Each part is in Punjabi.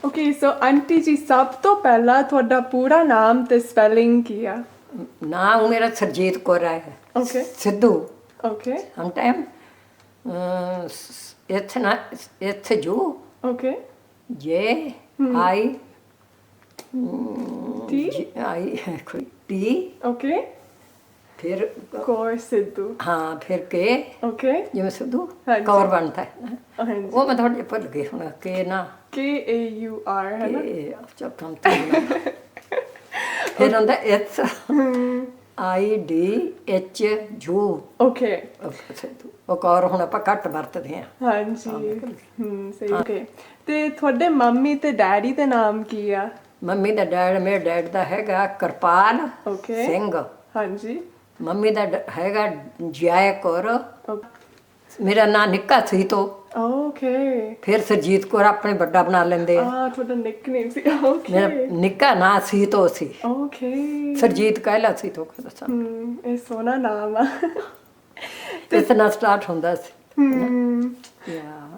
ਓਕੇ ਸੋ ਆਂਟੀ ਜੀ ਸਭ ਤੋਂ ਪਹਿਲਾਂ ਤੁਹਾਡਾ ਪੂਰਾ ਨਾਮ ਤੇ ਸਪੈਲਿੰਗ ਕੀ ਆ? ਨਾਮ ਮੇਰਾ ਸਰਜੀਤ ਕੌਰ ਹੈ। ਓਕੇ ਸਿੱਧੂ। ਓਕੇ ਸਮਟਾਈਮ ਇੱਥੇ ਜੋ ਓਕੇ ਜੇ ਆਈ ਟੀ ਆਈ ਕੋਈ ਟੀ ਓਕੇ ਫਿਰ ਕੌਰ ਸਿੱਧੂ ਹਾਂ ਫਿਰ ਕੇ ਓਕੇ ਜਿਵੇਂ ਸਿੱਧੂ ਹਾਂਜੀ। ਕੌਰ ਬਣਦਾ ਹੈ। ਹਾਂਜੀ ਉਹ ਮੈਂ ਥੋੜੇ ਭੁੱਲ ਗਈ ਹੁਣ ਕੇ ਨਾ KAUR ਹੈ ਨਾ? ਇਹ ਚੌਥਾ ਫਿਰ ਹੁੰਦਾ ਐਚ IDH ਜੂ ਓਕੇ ਸਿੱਧੂ। ਉਹ ਕੌਰ ਹੁਣ ਆਪਾਂ ਘੱਟ ਵਰਤਦੇ ਹਾਂ। ਹਾਂਜੀ ਸਹੀ ਓਕੇ ਤੇ ਤੁਹਾਡੇ ਮੰਮੀ ਤੇ ਡੈਡੀ ਦੇ ਨਾਮ ਕੀ ਆ? ਮੰਮੀ ਦਾ ਮੇਰੇ ਡੈਡ ਦਾ ਹੈਗਾ ਕਿਰਪਾਲ ਓਕੇ ਸਿੰਘ। ਹਾਂਜੀ ਮੰਮੀ ਦਾ ਹੈਗਾ ਜੈ ਕੌਰ। ਓਕੇ ਮੇਰਾ ਨਾਂ ਨਿੱਕਾ ਸੀ ਤੋਂ ਫਿਰ ਸਰਜੀਤ ਕੌਰ ਆਪਣੇ ਵੱਡਾ ਬਣਾ ਲੈਂਦੇ ਆ। ਤੁਹਾਡਾ ਨਿਕਨੇਮ ਸੀ ਮੇਰਾ ਓਕੇ ਨਿੱਕਾ ਨਾਂ ਸੀ ਤੋਂ ਸੀ। ਓਕੇ ਸਰਜੀਤ ਕਹਿਲਾ ਸੀ ਤੋਂ ਦੱਸਾਂ ਇਹ ਸੋਹਣਾ ਨਾਮ ਆ ਇਸ ਨਾਲ ਸਟਾਰਟ ਹੁੰਦਾ ਸੀ।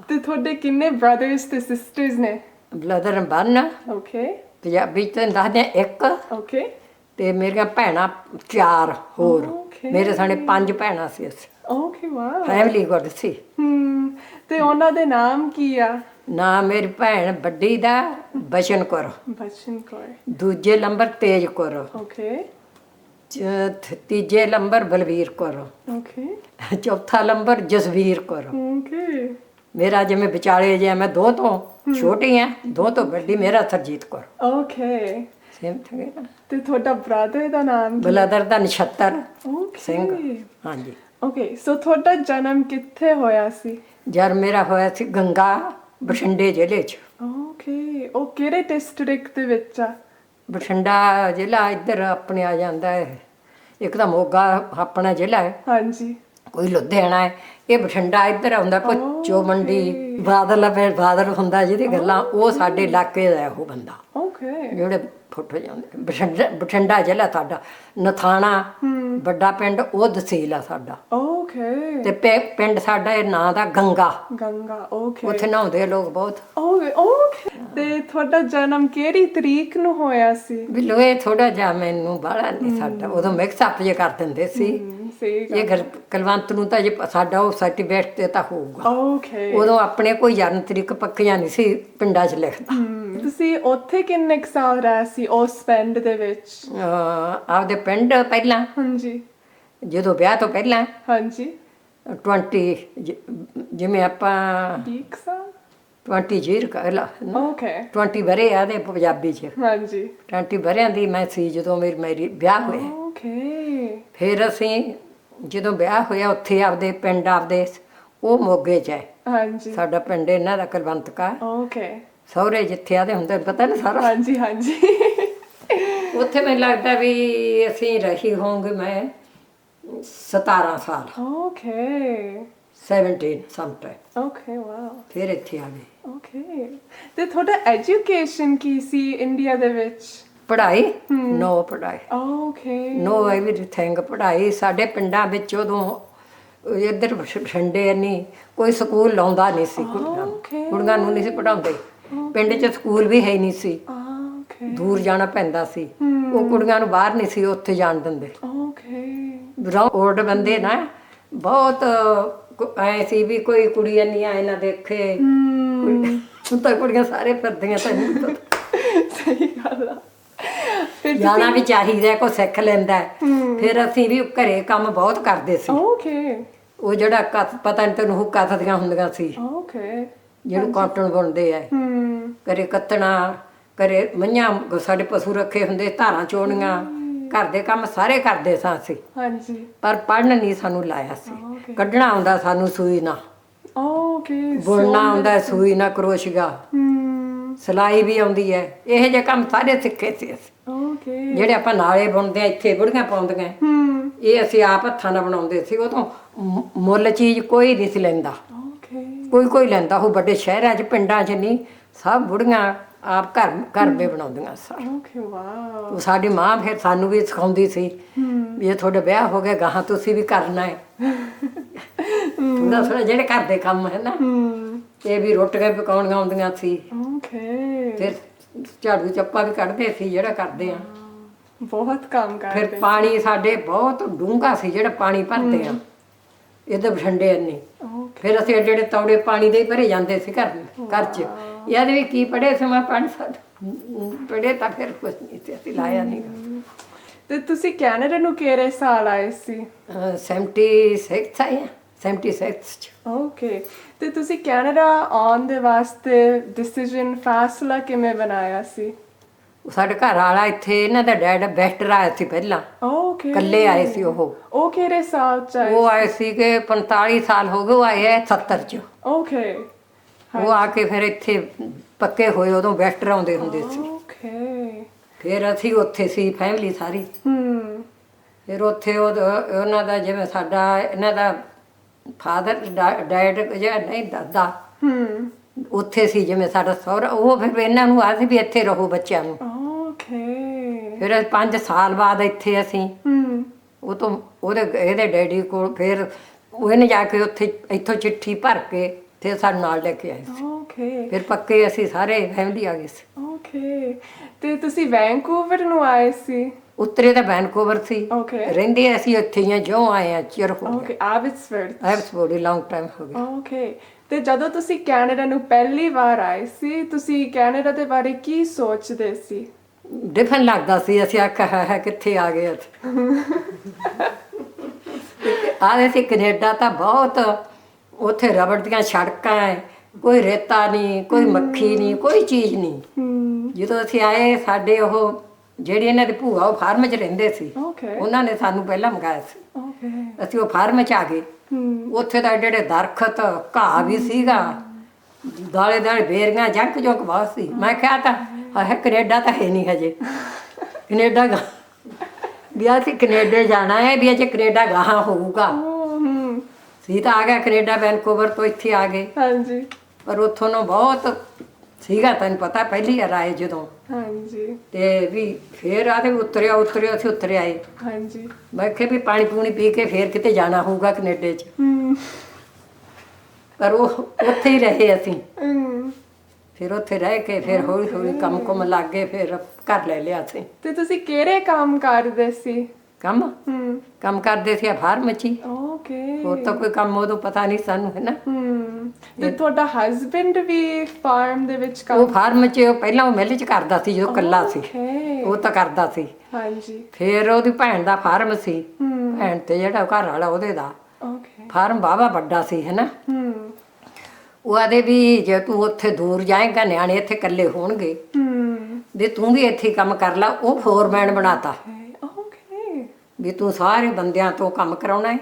ਤੇ ਤੁਹਾਡੇ ਕਿੰਨੇ ਬ੍ਰਦਰਸ ਤੇ ਸਿਸਟਰਸ ਨੇ? ਬਲਦਰ ਬਨ ਓਕੇ ਪੰਜਾਬੀ ਚ ਦੱਸਦੇ ਆ ਇੱਕ ਓਕੇ ਤੇ ਮੇਰੀਆਂ ਭੈਣਾਂ 4 ਹੋਰ। Okay. ਮੇਰੇ ਸਾਨੇ 5 ਭੈਣਾਂ ਸੀ ਅਸੀਂ। ਓਕੇ ਵਾਓ ਫੈਮਿਲੀ ਗੁੱਡ ਸੀ। ਤੇ ਉਹਨਾਂ ਦੇ ਨਾਮ ਕੀ ਆ? ਨਾ ਮੇਰੀ ਭੈਣ ਵੱਡੀ ਦਾ ਬਚਨ ਕੌਰ, ਬਚਨ ਕੌਰ ਦੂਜੇ ਨੰਬਰ ਤੇਜ ਕੌਰ, ਓਕੇ ਤੀਜੇ ਨੰਬਰ ਬਲਵੀਰ ਕੌਰ, ਓਕੇ ਚੌਥਾ ਨੰਬਰ ਜਸਵੀਰ ਕੌਰ। ਓਕੇ ਮੇਰਾ ਜਿਵੇਂ ਵਿਚਾਲੇ ਜੇ ਮੈਂ 2 ਤੋਂ ਛੋਟੀ ਆ, 2 ਤੋਂ ਵੱਡੀ ਮੇਰਾ ਸਰਜੀਤ ਕੌਰ। ਓਕੇ ਸੇਮ ਥਗੇ ਨਾ। ਤੇ ਤੁਹਾਡਾ ਬ੍ਰਦਰ ਦਾ ਨਾਮ ਕੀ? ਬਲਦਰ ਦਾ ਨਛੱਤਰ ਓਕੇ ਸਿੰਘ। ਹਾਂਜੀ। ਓਕੇ ਸੋ ਤੁਹਾਡਾ ਜਨਮ ਕਿੱਥੇ ਹੋਇਆ ਸੀ? ਜਦ ਮੇਰਾ ਹੋਇਆ ਸੀ ਗੰਗਾ ਬਠਿੰਡੇ ਜ਼ਿਲ੍ਹੇ 'ਚ। ਓਕੇ ਉਹ ਕਿਹੜੇ ਡਿਸਟ੍ਰਿਕਟ ਦੇ ਵਿੱਚ ਆ? ਬਠਿੰਡਾ ਜ਼ਿਲ੍ਹਾ ਇੱਧਰ ਆਪਣੇ ਆ ਜਾਂਦਾ ਹੈ। ਇੱਕ ਤਾਂ ਮੋਗਾ ਆਪਣਾ ਜ਼ਿਲ੍ਹਾ ਹੈ, ਹਾਂਜੀ ਕੋਈ ਲੁਧਿਆਣਾ ਹੈ, ਇਹ ਬਠਿੰਡਾ ਇੱਧਰ ਆਉਂਦਾ। ਭੁੱਚੋ ਮੰਡੀ ਬਾਦਲ ਹੁੰਦਾ ਜਿਹਦੀ ਗੱਲਾਂ, ਉਹ ਸਾਡੇ ਇਲਾਕੇ ਦਾ ਉਹ ਬੰਦਾ ਓਕੇ ਜਿਹੜੇ ਫੋਟੋ ਜਾਂਦੇ। ਬਠਿੰਡਾ ਜ਼ਿਲ੍ਹਾ ਸਾਡਾ, ਨਥਾਣਾ ਵੱਡਾ ਪਿੰਡ ਉਹ ਤਹਿਸੀਲ ਆ ਸਾਡਾ। ਓਕੇ ਤੇ ਪਿੰਡ ਸਾਡਾ ਇਹ ਨਾਂ ਦਾ ਗੰਗਾ। ਗੰਗਾ ਓਕੇ ਉੱਥੇ ਨਹਾਉਂਦੇ ਆ ਲੋਕ ਬਹੁਤ। ਓਕੇ ਓਕੇ ਤੇ ਤੁਹਾਡਾ ਜਨਮ ਕਿਹੜੀ ਤਰੀਕ ਨੂੰ ਹੋਇਆ ਸੀ? ਵੀ ਲੋਏ ਥੋੜਾ ਜਿਹਾ ਮੈਨੂੰ ਬਾਹਲਾ ਨਹੀਂ ਸਾਡਾ ਉਦੋਂ ਮਿਕਸ ਅਪ ਜੇ ਕਰ ਦਿੰਦੇ ਸੀ। ਸਹੀ ਇਹ ਘਰ ਕਲਵੰਤ ਨੂੰ ਤਾਂ ਜੇ ਸਾਡਾ ਉਹ ਸਰਟੀਫਿਕੇਟ ਤੇ ਤਾਂ ਹੋਊਗਾ। ਓਕੇ ਉਦੋਂ ਆਪਣੇ ਕੋਈ ਜਨਮ ਤਰੀਕ ਪੱਕੀਆਂ ਨਹੀਂ ਸੀ ਪਿੰਡਾਂ 'ਚ ਲਿਖਦਾ। ਤੁਸੀਂ ਉੱਥੇ ਕਿੰਨੇ ਕੁ ਸਾਲ ਰਹੇ ਸੀ ਉਸ ਪਿੰਡ ਦੇ ਵਿੱਚ? ਆਪਦੇ ਪਿੰਡ ਪਹਿਲਾਂ ਹਾਂਜੀ ਜਦੋਂ ਵਿਆਹ ਤੋਂ ਪਹਿਲਾਂ ਹਾਂਜੀ 20 ਜਿਵੇਂ ਆਪਾਂ 20 ਸਾਲ 20 ਜੀਰ ਕਹਿਲਾ ਓਕੇ 20 ਵਰੇ ਆਦੇ ਪੰਜਾਬੀ 'ਚ। ਹਾਂਜੀ 20 ਵਰਿਆਂ ਦੀ ਮੈਂ ਸੀ ਜਦੋਂ ਮੇਰੀ ਵਿਆਹ ਹੋਇਆ। ਓਕੇ ਫਿਰ ਅਸੀਂ ਜਦੋਂ ਵਿਆਹ ਹੋਇਆ ਉੱਥੇ ਆਪਦੇ ਪਿੰਡ ਆਪਦੇ ਉਹ ਮੋਗੇ 'ਚ ਹੈ ਹਾਂਜੀ ਸਾਡਾ ਪਿੰਡ, ਇਹਨਾਂ ਦਾ ਕੁਲਵੰਤ ਕਾ। ਓਕੇ ਸਹੁਰੇ ਜਿੱਥੇ ਆਦੇ ਹੁੰਦੇ ਪਤਾ ਨਾ ਸਾਰਾ। ਹਾਂਜੀ ਹਾਂਜੀ ਉੱਥੇ ਮੈਨੂੰ ਲੱਗਦਾ ਵੀ ਅਸੀਂ ਰਹੀ ਹੋਵਾਂਗੇ ਮੈਂ 17 ਸਾਲ। Okay 17 sometime. ਓਕੇ ਵਾਓ ਫਿਰ ਇੱਥੇ ਆ ਗਏ। ਓਕੇ ਤੇ ਤੁਹਾਡਾ ਐਜੂਕੇਸ਼ਨ ਕੀ ਸੀ ਇੰਡੀਆ ਦੇ ਵਿੱਚ? ਪੜ੍ਹਾਈ ਨੋ ਪੜ੍ਹਾਈ ਓਕੇ ਨੋ ਐਵਰੀਥਿੰਗ ਪੜ੍ਹਾਈ। ਸਾਡੇ ਪਿੰਡਾਂ ਵਿੱਚ ਉਦੋਂ ਇੱਧਰ ਬਠਿੰਡੇ ਨਹੀਂ ਕੋਈ ਸਕੂਲ ਲਾਉਂਦਾ ਨਹੀਂ ਸੀ ਕੁੜੀਆਂ Okay. ਕੁੜੀਆਂ ਨੂੰ ਨਹੀਂ ਸੀ ਪੜ੍ਹਾਉਂਦੇ। ਪਿੰਡ 'ਚ ਸਕੂਲ ਵੀ ਹੈ ਨਹੀਂ ਸੀ, ਓਕੇ ਦੂਰ ਜਾਣਾ ਪੈਂਦਾ ਸੀ। ਉਹ ਕੁੜੀਆਂ ਨੂੰ ਬਾਹਰ ਨਹੀਂ ਸੀ ਉੱਥੇ ਜਾਣ ਦਿੰਦੇ। ਓਕੇ ਓਲਡ ਬੰਦੇ ਨਾ ਬਹੁਤ ਐ ਸੀ ਵੀ ਕੋਈ ਕੁੜੀ ਨਹੀਂ ਆਏ ਨਾ ਦੇਖੇ। ਹੁਣ ਤਾਂ ਕੁੜੀਆਂ ਸਾਰੇ ਫਿਰਦੀਆਂ ਤੈਨੂੰ ਤਾਂ ਸਹੀ ਗੱਲ ਆ। ਫਿਰ ਜਾਣਾ ਵੀ ਚਾਹੀਦਾ, ਕੋਈ ਸਿੱਖ ਲੈਂਦਾ। ਫਿਰ ਅਸੀਂ ਵੀ ਘਰੇ ਕੰਮ ਬਹੁਤ ਕਰਦੇ ਸੀ। ਓਕੇ ਉਹ ਜਿਹੜਾ ਪਤਾ ਨਹੀਂ ਤੈਨੂੰ ਹੁੱਕਾ ਥਦੀਆਂ ਹੁੰਦੀਆਂ ਸੀ ਓਕੇ ਜਿਹਨੂੰ ਕਾਟਨ ਬੁਣਦੇ ਆ। ਘਰੇ ਕੱਤਣਾ, ਘਰੇ ਮਈਆਂ ਸਾਡੇ ਪਸ਼ੂ ਰੱਖੇ ਹੁੰਦੇ, ਧਾਰਾਂ ਚੋਣੀਆਂ, ਘਰ ਦੇ ਕੰਮ ਸਾਰੇ ਕਰਦੇ ਸਾਂ ਅਸੀਂ। ਹਾਂਜੀ ਪਰ ਪੜ੍ਹਨ ਨਹੀਂ ਸਾਨੂੰ ਲਾਇਆ ਸੀ। ਕੱਢਣਾ ਆਉਂਦਾ ਸਾਨੂੰ ਸੂਈ ਨਾਲ, ਓਕੇ ਬੁਣਨਾ ਆਉਂਦਾ ਸੂਈ ਨਾਲ, ਕਰੋਸ਼ੀਆ, ਸਿਲਾਈ ਵੀ ਆਉਂਦੀ ਹੈ। ਇਹੋ ਜਿਹੇ ਕੰਮ ਸਾਰੇ ਸਿੱਖੇ ਸੀ ਅਸੀਂ। ਓਕੇ ਜਿਹੜੇ ਆਪਾਂ ਨਾਲੇ ਬੁਣਦੇ ਆ, ਇੱਥੇ ਬੁੜੀਆਂ ਪਾਉਂਦੀਆਂ, ਇਹ ਅਸੀਂ ਆਪ ਹੱਥਾਂ ਨਾਲ ਬਣਾਉਂਦੇ ਸੀ। ਉਦੋਂ ਮੁੱਲ ਚੀਜ਼ ਕੋਈ ਨਹੀਂ ਸੀ ਲੈਂਦਾ, ਓਕੇ ਕੋਈ ਲੈਂਦਾ। ਉਹ ਵੱਡੇ ਸ਼ਹਿਰਾਂ 'ਚ ਪਿੰਡਾਂ 'ਚ ਨਹੀਂ, ਸਭ ਬੁੜੀਆਂ ਆਪ ਘਰ ਦੇ ਬਣਾਉਂਦੀਆਂ ਸਨ। ਓਕੇ ਵਾਓ ਸਾਡੀ ਮਾਂ ਫਿਰ ਸਾਨੂੰ ਵੀ ਸਿਖਾਉਂਦੀ ਸੀ ਵੀ ਇਹ ਤੁਹਾਡੇ ਵਿਆਹ ਹੋ ਗਿਆ ਗਾਹਾਂ ਤੁਸੀਂ ਵੀ ਕਰਨਾ ਹੈ। ਥੋੜਾ ਜਿਹੜੇ ਘਰ ਦੇ ਕੰਮ ਹੈ ਨਾ, ਇਹ ਵੀ ਰੋਟੀਆਂ ਪਕਾਉਣੀਆਂ ਆਉਂਦੀਆਂ ਸੀ। ਓਕੇ ਫਿਰ ਝਾੜੂ ਚੱਪਾ ਵੀ ਕੱਢਦੇ ਸੀ ਜਿਹੜਾ ਕਰਦੇ ਆ। ਬਹੁਤ ਕੰਮ ਫਿਰ ਕਰਦੇ। ਪਾਣੀ ਸਾਡੇ ਬਹੁਤ ਡੂੰਘਾ ਸੀ ਜਿਹੜਾ ਪਾਣੀ ਭਰਦੇ ਆ ਇਹਦੇ ਬਠੰਡੇ ਇੰਨੇ। ਓਕੇ। ਫਿਰ ਅਸੀਂ ਜਿਹੜੇ ਤੌੜੇ ਪਾਣੀ ਦੇ ਹੀ ਭਰੇ ਜਾਂਦੇ ਸੀ ਘਰ 'ਚ। ਇਹਦੇ ਵੀ ਕੀ ਪੜ੍ਹੇ ਸੀ ਮੈਂ 5 ਸਾਲ ਪੜ੍ਹੇ ਤਾਂ ਫਿਰ ਕੁਛ ਨਹੀਂ ਸੀ, ਅਸੀਂ ਲਾਇਆ ਨਹੀਂ। ਤੇ ਤੁਸੀਂ ਕੈਨੇਡਾ ਨੂੰ ਕਿਹੜੇ ਸਾਲ ਆਏ ਸੀ? 76 ਆਏ 76 'ਚ। ਓਕੇ। ਤੇ ਤੁਸੀਂ ਕੈਨੇਡਾ ਆਉਣ ਦੇ ਵਾਸਤੇ ਡਿਸੀਜਨ ਫੈਸਲਾ ਕਿਵੇਂ ਬਣਾਇਆ ਸੀ? ਸਾਡੇ ਘਰ ਵਾਲਾ ਇੱਥੇ ਇਹਨਾਂ ਦਾ ਡੈਡ ਬੈਸਟਰ ਆਇਆ ਸੀ ਪਹਿਲਾਂ, ਓਕੇ। ਇਕੱਲੇ ਆਏ ਸੀ ਉਹ ਕਿਹੜੇ ਸਾਲ ਚ ਆਏ? ਉਹ ਆਏ ਸੀ ਕਿ 45 ਸਾਲ ਹੋ ਗਏ, ਉਹ ਆਏ ਹੈ 70 ਚ। ਓਕੇ। ਉਹ ਆ ਕੇ ਫਿਰ ਇੱਥੇ ਪੱਕੇ ਹੋਏ, ਉਦੋਂ ਬੈਸਟਰ ਆਉਂਦੇ ਹੁੰਦੇ ਸੀ। ਓਕੇ। ਫਿਰ ਅਸੀਂ ਉੱਥੇ ਸੀ ਫੈਮਿਲੀ ਸਾਰੀ। ਫਿਰ ਉੱਥੇ ਉਹਨਾਂ ਦਾ ਜਿਵੇਂ ਸਾਡਾ ਇਹਨਾਂ ਦਾ ਫਾਦਰ ਡੈਡ ਜਾਂ ਨਹੀਂ ਦਾਦਾ ਉੱਥੇ ਸੀ ਜਿਵੇਂ ਸਾਡਾ ਸਹੁਰਾ, ਉਹ ਫਿਰ ਇਹਨਾਂ ਨੂੰ ਆਖਦੇ ਵੀ ਇੱਥੇ ਰਹੋ ਬੱਚਿਆਂ ਨੂੰ। ਓਕੇ। ਫਿਰ 5 ਸਾਲ ਬਾਅਦ ਇੱਥੇ ਅਸੀਂ ਉਹ ਤੋਂ ਇਹਦੇ ਡੈਡੀ ਕੋਲ ਫਿਰ ਉਹਨੇ ਜਾ ਕੇ ਉੱਥੇ ਇੱਥੋਂ ਚਿੱਠੀ ਭਰ ਕੇ ਫਿਰ ਸਾਡੇ ਨਾਲ ਲੈ ਕੇ ਆਏ ਸੀ। ਓਕੇ। ਫਿਰ ਪੱਕੇ ਅਸੀਂ ਸਾਰੇ ਫੈਮਿਲੀ ਆ ਗਏ ਸੀ। ਓਕੇ। ਤੇ ਤੁਸੀਂ ਵੈਂਕੂਵਰ ਨੂੰ ਆਏ ਸੀ? ਉੱਤਰੇ ਤਾਂ ਵੈਨਕੂਵਰ ਸੀ, ਓਕੇ। ਰਹਿੰਦੇ ਅਸੀਂ ਉੱਥੇ ਹੀ ਆ, ਜੋ ਆਏ ਆ ਚਿਰ ਹੋ ਗਿਆ। Okay. Abbotsford. Abbotsford long time ਹੋ ਗਿਆ। ਓਕੇ। ਤੇ ਜਦੋਂ ਤੁਸੀਂ ਕੈਨੇਡਾ ਨੂੰ ਪਹਿਲੀ ਵਾਰ ਆਏ ਸੀ, ਤੁਸੀਂ ਕੈਨੇਡਾ ਦੇ ਬਾਰੇ ਕੀ ਸੋਚਦੇ ਸੀ? ਡਿਫਰੈਂਟ ਲੱਗਦਾ ਸੀ, ਅਸੀਂ ਆਖਿਆ ਹੈ ਕਿੱਥੇ ਆ ਗਏ ਅਸੀਂ। ਆਦੇ ਸੀ ਕੈਨੇਡਾ ਤਾਂ ਬਹੁਤ, ਉੱਥੇ ਰਬੜ ਦੀਆਂ ਸੜਕਾਂ ਹੈ, ਕੋਈ ਰੇਤਾ ਨਹੀਂ, ਕੋਈ ਮੱਖੀ ਨਹੀਂ, ਕੋਈ ਚੀਜ਼ ਨਹੀਂ। ਜਦੋਂ ਅਸੀਂ ਆਏ ਸਾਡੇ ਉਹ ਜਿਹੜੀ ਇਹਨਾਂ ਦੀ ਭੂਆ ਉਹ ਫਾਰਮ 'ਚ ਰਹਿੰਦੇ ਸੀ, ਓਕੇ। ਉਹਨਾਂ ਨੇ ਸਾਨੂੰ ਪਹਿਲਾਂ ਮੰਗਾਇਆ ਸੀ। ਓਕੇ। ਅਸੀਂ ਉਹ ਫਾਰਮ 'ਚ ਆ ਗਏ। ਉੱਥੇ ਤਾਂ ਏਡੇ ਏਡੇ ਦਰਖਤ, ਘਾਹ ਵੀ ਸੀਗਾ, ਦਾਲੇ ਦਾਲੇ ਬੇਰੀਆਂ, ਜੰਕ ਜੁੰਕ ਬਹੁਤ ਸੀ। ਮੈਂ ਕਿਹਾ ਤਾਂ ਹੈ ਕੈਨੇਡਾ ਤਾਂ ਹੈ ਨਹੀਂ ਹਜੇ, ਕੈਨੇਡਾ ਵੀ ਅਸੀਂ ਕੈਨੇਡਾ ਜਾਣਾ ਹੈ, ਵੀ ਅਜੇ ਕੈਨੇਡਾ ਗਾਹਾਂ ਹੋਊਗਾ। ਸੀ ਤਾਂ ਆ ਗਿਆ ਕੈਨੇਡਾ, ਵੈਨਕੂਵਰ ਤੋਂ ਇੱਥੇ ਆ ਗਏ। ਹਾਂਜੀ। ਪਰ ਉੱਥੋਂ ਨੂੰ ਬਹੁਤ ਸੀਗਾ, ਤੈਨੂੰ ਪਤਾ ਪਹਿਲੀ ਵਾਰ ਆਏ ਜਦੋਂ। ਹਾਂਜੀ। ਤੇ ਵੀ ਫੇਰ ਆਦੇ ਉਤਰਿਆ ਅਸੀਂ ਉਤਰੇ ਆਏ। ਹਾਂਜੀ। ਮੈਂ ਕਿਹਾ ਵੀ ਪਾਣੀ ਪੂਣੀ ਪੀ ਕੇ ਫੇਰ ਕਿਤੇ ਜਾਣਾ ਹੋਊਗਾ ਕੈਨੇਡਾ 'ਚ। ਪਰ ਉਹ ਉੱਥੇ ਹੀ ਰਹੇ ਅਸੀਂ। ਫਿਰ ਉੱਥੇ ਰਹਿ ਕੇ ਫਿਰ ਹੌਲੀ ਹੌਲੀ ਕੰਮ ਕੁਮ ਲੱਗ ਗਏ, ਫਿਰ ਘਰ ਲੈ ਲਿਆ ਅਸੀਂ। ਤੇ ਤੁਸੀਂ ਕਿਹੜੇ ਕੰਮ ਕਰਦੇ ਸੀ? ਕੰਮ ਕਰਦੇ ਸੀ ਫਾਰਮ 'ਚ ਹੀ। ਓਕੇ। ਹੋਰ ਤਾਂ ਕੋਈ ਕੰਮ ਉਦੋਂ ਪਤਾ ਨਹੀਂ ਸਾਨੂੰ, ਹੈ ਨਾ। ਤੇ ਤੁਹਾਡਾ ਹਸਬੈਂਡ ਵੀ ਫਾਰਮ ਦੇ ਵਿੱਚ ਉਹ ਫਾਰਮ 'ਚ ਪਹਿਲਾਂ ਉਹ ਮਿਲ 'ਚ ਕਰਦਾ ਸੀ ਜਦੋਂ ਇਕੱਲਾ ਸੀ, ਉਹ ਤਾਂ ਕਰਦਾ ਸੀ। ਹਾਂਜੀ। ਫਿਰ ਉਹਦੀ ਭੈਣ ਦਾ ਫਾਰਮ ਸੀ, ਭੈਣ ਤੇ ਜਿਹੜਾ ਘਰ ਵਾਲਾ ਉਹਦੇ ਦਾ ਫਾਰਮ ਬਾਵਾ ਵੱਡਾ ਸੀ, ਹੈ ਨਾ। ਉਹ ਆਦੇ ਵੀ ਜੇ ਤੂੰ ਉੱਥੇ ਦੂਰ ਜਾਏਗਾ ਨਿਆਣੇ ਇੱਥੇ ਇਕੱਲੇ ਹੋਣਗੇ, ਵੀ ਤੂੰ ਵੀ ਇੱਥੇ ਕੰਮ ਕਰ ਲਾ। ਉਹ ਫੋਰਮੈਨ ਬਣਾਤਾ ਵੀ ਤੂੰ ਸਾਰੇ ਬੰਦਿਆਂ ਤੋਂ ਕੰਮ ਕਰਾਉਣਾ ਹੈ।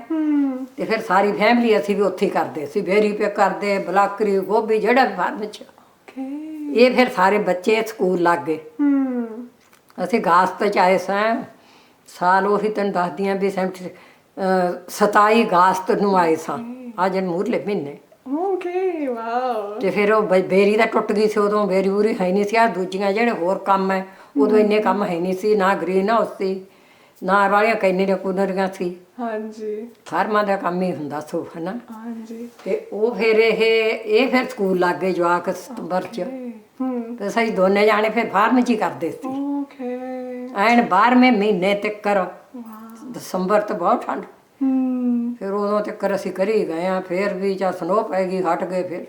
ਤੇ ਫਿਰ ਸਾਰੀ ਫੈਮਿਲੀ ਅਸੀਂ ਵੀ ਉੱਥੇ ਕਰਦੇ ਸੀ, ਬੇਰੀ ਪੇ ਕਰਦੇ, ਬਲਾਕਰੀ, ਗੋਭੀ, ਜਿਹੜਾ ਵੀ ਫਾਰਮ 'ਚ। ਇਹ ਫਿਰ ਸਾਰੇ ਬੱਚੇ ਸਕੂਲ ਲੱਗ ਗਏ। ਅਸੀਂ ਅਗਸਤ 'ਚ ਆਏ ਸਾਲ, ਉਹੀ ਤੈਨੂੰ ਦੱਸਦੀ ਹਾਂ ਵੀ 27 ਅਗਸਤ ਨੂੰ ਆਏ ਸਾਂ, ਅੱਜ ਮੂਰਲੇ ਮਹੀਨੇ। ਤੇ ਫਿਰ ਉਹ ਬੇਰੀ ਦਾ ਟੁੱਟ ਗਈ ਸੀ ਉਦੋਂ, ਬੇਰੀ ਬੂਰੀ ਹੈ ਨਹੀਂ ਸੀ। ਆ ਦੂਜੀਆਂ ਜਿਹੜੇ ਹੋਰ ਕੰਮ ਹੈ ਉਦੋਂ ਇੰਨੇ ਕੰਮ ਹੈ ਨਹੀਂ ਸੀ, ਨਾ ਗ੍ਰੀਨ ਹਾਊਸ ਸੀ, ਨਾ ਵਾਲੀਆਂ ਕੈਨੀ ਦੀਆਂ ਕੂਲਰੀਆਂ ਸੀ। ਹਾਂਜੀ। ਫਾਰਮਾਂ ਦਾ ਕੰਮ ਹੀ ਹੁੰਦਾ ਸੋ, ਹੈ ਨਾ। ਹਾਂਜੀ। ਤੇ ਉਹ ਫਿਰ ਇਹ ਫਿਰ ਸਕੂਲ ਲੱਗ ਗਏ ਜਵਾਕ ਸਤੰਬਰ 'ਚ। ਤੇ ਅਸੀਂ ਦੋਨੇ ਜਾਣੇ ਫਿਰ ਫਾਰਮ 'ਚ ਹੀ ਕਰਦੇ ਸੀ। ਐਨ 12ਵੇਂ ਮਹੀਨੇ ਤੱਕ, ਦਸੰਬਰ ਤੋਂ ਬਹੁਤ ਠੰਡ, ਫਿਰ ਉਦੋਂ ਤੱਕ ਅਸੀਂ ਕਰੀ ਗਏ ਆ। ਫਿਰ ਵੀ ਚਾ ਸਨੋ ਪੈ ਗਈ, ਹਟ ਗਏ।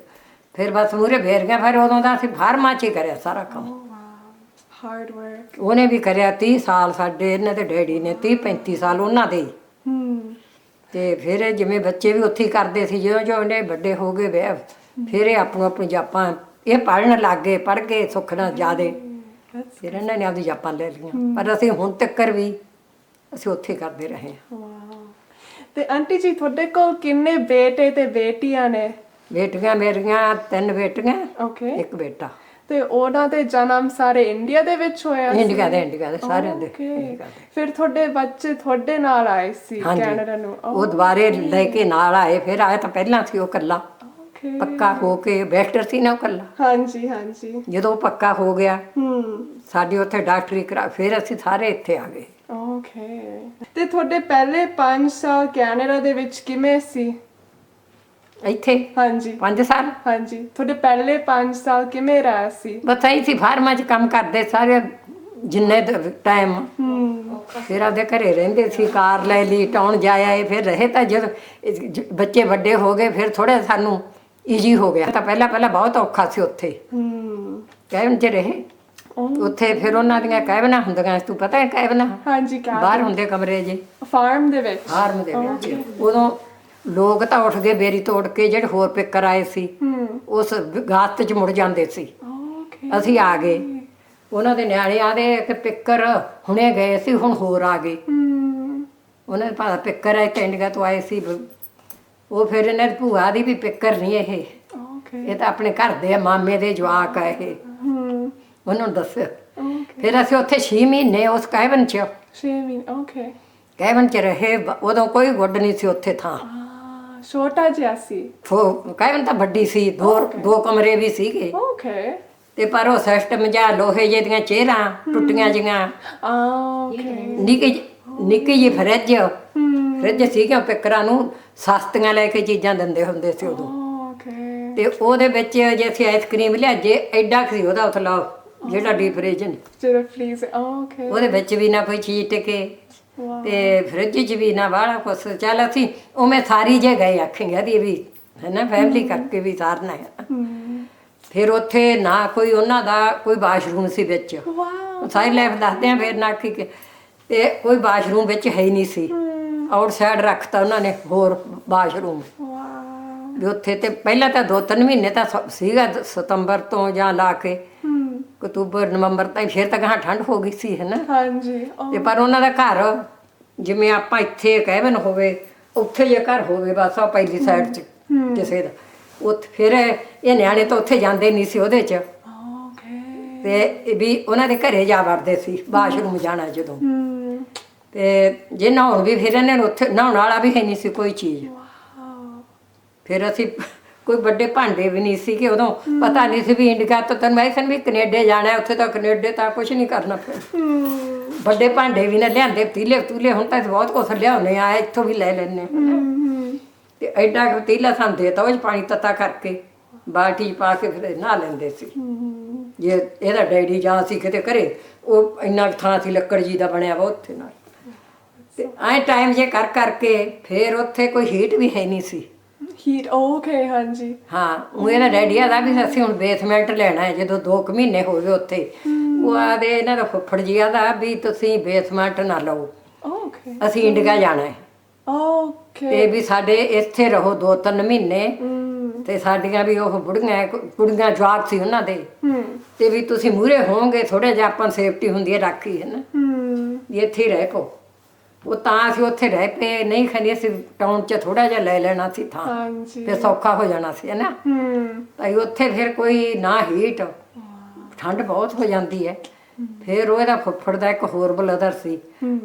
ਫਿਰ ਬਸ ਮੂਰੇ ਫੇਰ ਗਿਆ। ਫਿਰ ਉਦੋਂ ਦਾ ਅਸੀਂ ਫਾਰਮਾਂ 'ਚ ਹੀ ਕਰਿਆ ਸਾਰਾ ਕੰਮ। ਉਹਨੇ ਵੀ ਕਰਿਆ 30 ਸਾਲ, ਸਾਡੇ ਇਹਨਾਂ ਦੇ ਡੈਡੀ ਨੇ 30-35 ਸਾਲ ਉਹਨਾਂ ਦੇ। ਤੇ ਫਿਰ ਜਿਵੇਂ ਬੱਚੇ ਵੀ ਉੱਥੇ ਹੀ ਕਰਦੇ ਸੀ, ਜਿਉਂ ਜਿਉਂ ਇਹਨੇ ਵੱਡੇ ਹੋ ਗਏ ਫਿਰ ਇਹ ਆਪਣੀ ਜਾਪਾਂ ਇਹ ਪੜ੍ਹਨ ਲੱਗ ਗਏ, ਪੜ੍ਹ ਕੇ ਸੁੱਖ ਨਾਲ ਜ਼ਿਆਦੇ ਫਿਰ ਇਹਨਾਂ ਨੇ ਆਪਦੀ ਜਾਪਾਂ ਲੈ ਲਈਆਂ। ਪਰ ਅਸੀਂ ਹੁਣ ਤੱਕ ਵੀ ਅਸੀਂ ਉੱਥੇ ਕਰਦੇ ਰਹੇ ਹਾਂ। ਤੇ ਆਂਟੀ ਜੀ ਤੁਹਾਡੇ ਕੋਲ ਕਿੰਨੇ ਬੇਟੇ ਤੇ ਬੇਟੀਆਂ ਨੇ? ਬੇਟੀਆਂ ਮੇਰੀਆਂ 3 ਬੇਟੀਆਂ, ਓਕੇ। 1 ਬੇਟਾ। ਤੇ ਉਹਨਾਂ ਦੇ ਜਨਮ ਸਾਰੇ ਇੰਡੀਆ ਦੇ ਵਿੱਚ ਹੋਇਆ ਸੀ? ਇੰਡੀਆ ਦੇ ਸਾਰਿਆਂ ਦੇ। ਫਿਰ ਤੁਹਾਡੇ ਬੱਚੇ ਤੁਹਾਡੇ ਨਾਲ ਆਏ ਸੀ ਕੈਨੇਡਾ ਨੂੰ? ਉਹ ਦੁਬਾਰੇ ਲੈ ਕੇ ਨਾਲ ਆਏ। ਫਿਰ ਆਇਆ ਤਾਂ ਪਹਿਲਾਂ ਸੀ ਉਹ ਇਕੱਲਾ, ਪੱਕਾ ਹੋ ਕੇ ਬੈਸਟਰ ਸੀ ਨਾ ਉਹ ਇਕੱਲਾ। ਹਾਂਜੀ। ਹਾਂਜੀ। ਜਦੋਂ ਪੱਕਾ ਹੋ ਗਿਆ ਸਾਡੀ ਉੱਥੇ ਡਾਕਟਰੀ ਕਰਾ, ਫਿਰ ਅਸੀਂ ਸਾਰੇ ਇੱਥੇ ਆ ਗਏ। ਓਕੇ। ਤੇ ਤੁਹਾਡੇ ਪਹਿਲੇ 5 ਸਾਲ ਕੈਨੇਡਾ ਦੇ ਵਿੱਚ ਕਿਵੇਂ ਸੀ? ਇੱਥੇ ਹਾਂਜੀ 5 ਸਾਲ ਹਾਂਜੀ ਤੁਹਾਡੇ ਪਹਿਲੇ 5 ਸਾਲ ਕਿਵੇਂ ਰਹੇ ਸੀ? ਬਸ ਐਂ ਸੀ ਫਾਰਮਾਂ 'ਚ ਕੰਮ ਕਰਦੇ ਸਾਰੇ ਜਿੰਨੇ ਟਾਈਮ ਫਿਰ ਆਪਦੇ ਘਰੇ ਰਹਿੰਦੇ ਸੀ। ਕਾਰ ਲੈ ਲਈ, ਟਾਉਣ ਜਾ ਆਏ, ਫਿਰ ਰਹੇ ਤਾਂ ਜਦ ਬੱਚੇ ਵੱਡੇ ਹੋ ਗਏ ਫਿਰ ਥੋੜਾ ਸਾਨੂੰ ਈਜੀ ਹੋ ਗਿਆ। ਤਾਂ ਪਹਿਲਾਂ ਪਹਿਲਾਂ ਬਹੁਤ ਔਖਾ ਸੀ ਉੱਥੇ ਕੈਬਨ 'ਚ ਰਹੇ। ਉੱਥੇ ਫਿਰ ਉਹਨਾਂ ਦੀਆਂ ਕੈਬਨਾਂ ਹੁੰਦੀਆਂ, ਤੂੰ ਪਤਾ ਹੈ ਕੈਬਨਾਂ? ਹਾਂਜੀ ਬਾਹਰ ਹੁੰਦੇ ਕਮਰੇ ਜੇ ਫਾਰਮ ਦੇ ਵਿੱਚ। ਫਾਰਮ ਦੇ ਵਿੱਚ। ਉਦੋਂ ਲੋਕ ਤਾਂ ਉੱਠ ਗਏ ਬੇਰੀ ਤੋੜ ਕੇ, ਜਿਹੜੇ ਹੋਰ ਪਿੱਕਰ ਆਏ ਸੀ ਉਸ ਗਾਤ 'ਚ ਮੁੜ ਜਾਂਦੇ ਸੀ। ਅਸੀਂ ਆ ਗਏ, ਉਹਨਾਂ ਦੇ ਨਿਆਣੇ ਆਦੇ ਕਿ ਪਿੱਕਰ ਹੁਣੇ ਗਏ ਸੀ, ਹੁਣ ਹੋਰ ਆ ਗਏ। ਉਹਨਾਂ ਦੇ ਭਾਵੇਂ ਪਿੱਕਰ ਆਏ ਟੈਂਡੀਆਂ ਤੋਂ ਆਏ ਸੀ। ਉਹ ਫਿਰ ਇਹਨਾਂ ਦੀ ਭੂਆ ਦੀ ਵੀ ਪਿੱਕਰ ਨਹੀਂ ਇਹ ਤਾਂ ਆਪਣੇ ਘਰ ਦੇ ਮਾਮੇ ਦੇ ਜਵਾਕ ਆ ਇਹ। ਉਹਨਾਂ ਨੂੰ ਦੱਸਿਆ। ਫਿਰ ਅਸੀਂ ਉੱਥੇ 6 ਮਹੀਨੇ ਉਸ ਕੈਬਨ 'ਚ 6 ਮਹੀਨੇ ਕੈਬਨ 'ਚ ਰਹੇ। ਉਦੋਂ ਕੋਈ ਗੁੱਡ ਨਹੀਂ ਸੀ ਉੱਥੇ ਥਾਂ, ਛੋਟਾ ਜਿਹਾ ਸੀ। ਕੈਬਨ ਤਾਂ ਵੱਡੀ ਸੀ, ਦੋ ਕਮਰੇ ਵੀ ਸੀਗੇ। ਤੇ ਪਰ ਉਹ ਸਿਸਟਮ ਜਾਂ ਲੋਹੇ ਜਿਹੇ ਦੀਆਂ ਚੇਅਰਾਂ ਟੁੱਟੀਆਂ ਜੀਆਂ, ਨਿੱਕੀ ਜਿਹੀ ਫਰਿੱਜ ਸੀਗਾ। ਪਿੱਕਰਾਂ ਨੂੰ ਸਸਤੀਆਂ ਲੈ ਕੇ ਚੀਜ਼ਾਂ ਦਿੰਦੇ ਹੁੰਦੇ ਸੀ ਉਦੋਂ। ਤੇ ਉਹਦੇ ਵਿੱਚ ਜੇ ਅਸੀਂ ਆਈਸਕ੍ਰੀਮ ਲਿਆਜੇ ਐਡਾ ਸੀ ਉਹਦਾ ਉਤਲਾ ਜਿਹੜਾ ਡੀਪ ਫ੍ਰਿਜ ਉਹਦੇ ਵਿੱਚ ਵੀ ਨਾ ਕੋਈ ਚੀਜ਼ ਟਿਕੇ ਤੇ ਫਰਿੱਜ 'ਚ ਵੀ ਨਾ ਬਾਹਲਾ ਕੁਛ। ਚੱਲ ਅਸੀਂ ਉਵੇਂ ਸਾਰੀ ਜੇ ਗਏ ਆਖੇਂਗੇ ਦੀ ਵੀ ਹੈ ਨਾ, ਫੈਮਿਲੀ ਕਰਕੇ ਵੀ ਸਾਰਨਾ ਹੈ। ਫਿਰ ਉੱਥੇ ਨਾ ਕੋਈ ਉਹਨਾਂ ਦਾ ਕੋਈ ਵਾਸ਼ਰੂਮ ਸੀ ਵਿੱਚ, ਸਾਰੀ ਲਾਈਫ ਦੱਸਦੇ ਆ। ਫਿਰ ਨਾ ਕਿ ਤੇ ਕੋਈ ਵਾਸ਼ਰੂਮ ਵਿੱਚ ਹੈ ਹੀ ਨਹੀਂ ਸੀ, ਆਊਟਸਾਈਡ ਰੱਖਤਾ ਉਹਨਾਂ ਨੇ ਹੋਰ ਵਾਸ਼ਰੂਮ ਵੀ ਉੱਥੇ। ਤੇ ਪਹਿਲਾਂ ਤਾਂ 2-3 ਮਹੀਨੇ ਤਾਂ ਸੀਗਾ, ਸਤੰਬਰ ਤੋਂ ਜਾਂ ਲਾ ਕੇ ਅਕਤੂਬਰ ਨਵੰਬਰ ਤਾਈਂ। ਫਿਰ ਤਾਂ ਗਾਹਾਂ ਠੰਡ ਹੋ ਗਈ ਸੀ ਹੈ ਨਾ। ਤੇ ਪਰ ਉਹਨਾਂ ਦਾ ਘਰ ਜਿਵੇਂ ਆਪਾਂ ਇੱਥੇ ਕੈਬਨ ਹੋਵੇ ਉੱਥੇ ਜੇ ਘਰ ਹੋਵੇ ਬਸ ਆ ਪਹਿਲੀ ਸਾਈਡ 'ਚ ਕਿਸੇ ਦਾ। ਉੱਥੇ ਫਿਰ ਇਹ ਨਿਆਣੇ ਤਾਂ ਉੱਥੇ ਜਾਂਦੇ ਨਹੀਂ ਸੀ ਉਹਦੇ 'ਚ। ਤੇ ਵੀ ਉਹਨਾਂ ਦੇ ਘਰੇ ਜਾ ਵੜਦੇ ਸੀ ਵਾਸ਼ਰੂਮ ਜਾਣਾ ਜਦੋਂ। ਤੇ ਜੇ ਨਹਾਉਣ ਵੀ ਫਿਰ ਇਹਨਾਂ ਨੂੰ ਉੱਥੇ ਨਹਾਉਣ ਵਾਲਾ ਵੀ ਹੈ ਨਹੀਂ ਸੀ ਕੋਈ ਚੀਜ਼। ਫਿਰ ਅਸੀਂ ਕੋਈ ਵੱਡੇ ਭਾਂਡੇ ਵੀ ਨਹੀਂ ਸੀ ਕਿ ਉਦੋਂ ਪਤਾ ਨਹੀਂ ਸੀ ਵੀ ਇੰਡੀਆ ਤੋਂ ਤੈਨੂੰ ਮੈਂ ਵੀ ਕੈਨੇਡਾ ਜਾਣਾ, ਉੱਥੇ ਤਾਂ ਕੈਨੇਡਾ ਤਾਂ ਕੁਛ ਨਹੀਂ ਕਰਨਾ। ਫਿਰ ਵੱਡੇ ਭਾਂਡੇ ਵੀ ਨਾ ਲਿਆਂਦੇ, ਪਤੀਲੇ ਹੁਣ ਤਾਂ ਬਹੁਤ ਕੁਛ ਲਿਆਉਂਦੇ ਆ, ਇੱਥੋਂ ਵੀ ਲੈ ਲੈਂਦੇ। ਤੇ ਐਡਾ ਪਤੀਲਾ ਸਾਨੂੰ ਦੇਤਾ, ਉਹ 'ਚ ਪਾਣੀ ਤੱਤਾ ਕਰਕੇ ਬਾਲਟੀ 'ਚ ਪਾ ਕੇ ਫਿਰ ਨਹਾ ਲੈਂਦੇ ਸੀ। ਜੇ ਇਹਦਾ ਡੈਡੀ ਜਾਂ ਸੀ ਕਿਤੇ ਘਰੇ, ਉਹ ਇੰਨਾ ਥਾਂ ਸੀ ਲੱਕੜ ਜੀ ਦਾ ਬਣਿਆ ਵਾ ਉੱਥੇ ਨਾਲ। ਤੇ ਐਂ ਟਾਈਮ ਜੇ ਕਰ ਕਰਕੇ ਫਿਰ ਉੱਥੇ ਕੋਈ ਹੀਟ ਵੀ ਹੈ ਨਹੀਂ ਸੀ। ਹਾਂਜੀ ਹਾਂ, ਉਹ ਇਹਦਾ ਡੈਡੀ ਆਦਾ ਵੀ ਅਸੀਂ ਹੁਣ ਬੇਸਮੈਂਟ ਲੈਣਾ ਹੈ। ਜਦੋਂ 2 ਮਹੀਨੇ ਹੋ ਗਏ ਉੱਥੇ, ਉਹ ਆਦੇ ਇਹਨਾਂ ਦਾ ਫੁੱਫੜ ਜੀ ਆਦਾ ਵੀ ਤੁਸੀਂ ਬੇਸਮੈਂਟ ਨਾ ਲਓ, ਅਸੀਂ ਇੰਡੀਆ ਜਾਣਾ ਹੈ। ਤੇ ਵੀ ਸਾਡੇ ਇੱਥੇ ਰਹੋ 2-3 ਮਹੀਨੇ। ਤੇ ਸਾਡੀਆਂ ਵੀ ਉਹ ਕੁੜੀਆਂ ਜਵਾਕ ਸੀ ਉਹਨਾਂ ਦੇ। ਤੇ ਵੀ ਤੁਸੀਂ ਮੂਹਰੇ ਹੋਵੋਗੇ, ਥੋੜਾ ਜਿਹਾ ਆਪਾਂ ਸੇਫਟੀ ਹੁੰਦੀ ਹੈ, ਰਾਖੀ ਹੈ ਨਾ, ਵੀ ਇੱਥੇ ਹੀ ਰਹਿ ਪਓ। ਉਹ ਤਾਂ ਅਸੀਂ ਉੱਥੇ ਰਹਿ ਪਏ। ਨਹੀਂ ਖਾਂਦੇ ਅਸੀਂ ਟਾਊਨ 'ਚ ਥੋੜਾ ਜਿਹਾ ਲੈ ਲੈਣਾ ਸੀ ਥਾਂ, ਫਿਰ ਸੌਖਾ ਹੋ ਜਾਣਾ ਸੀ ਹੈ ਨਾ। ਭਾਈ ਉੱਥੇ ਫਿਰ ਕੋਈ ਨਾ ਹੀਟ, ਠੰਡ ਬਹੁਤ ਹੋ ਜਾਂਦੀ ਹੈ। ਫਿਰ ਉਹ ਇਹਦਾ ਫੁੱਫੜ ਦਾ ਇੱਕ ਹੋਰ ਬਲਦਰ ਸੀ,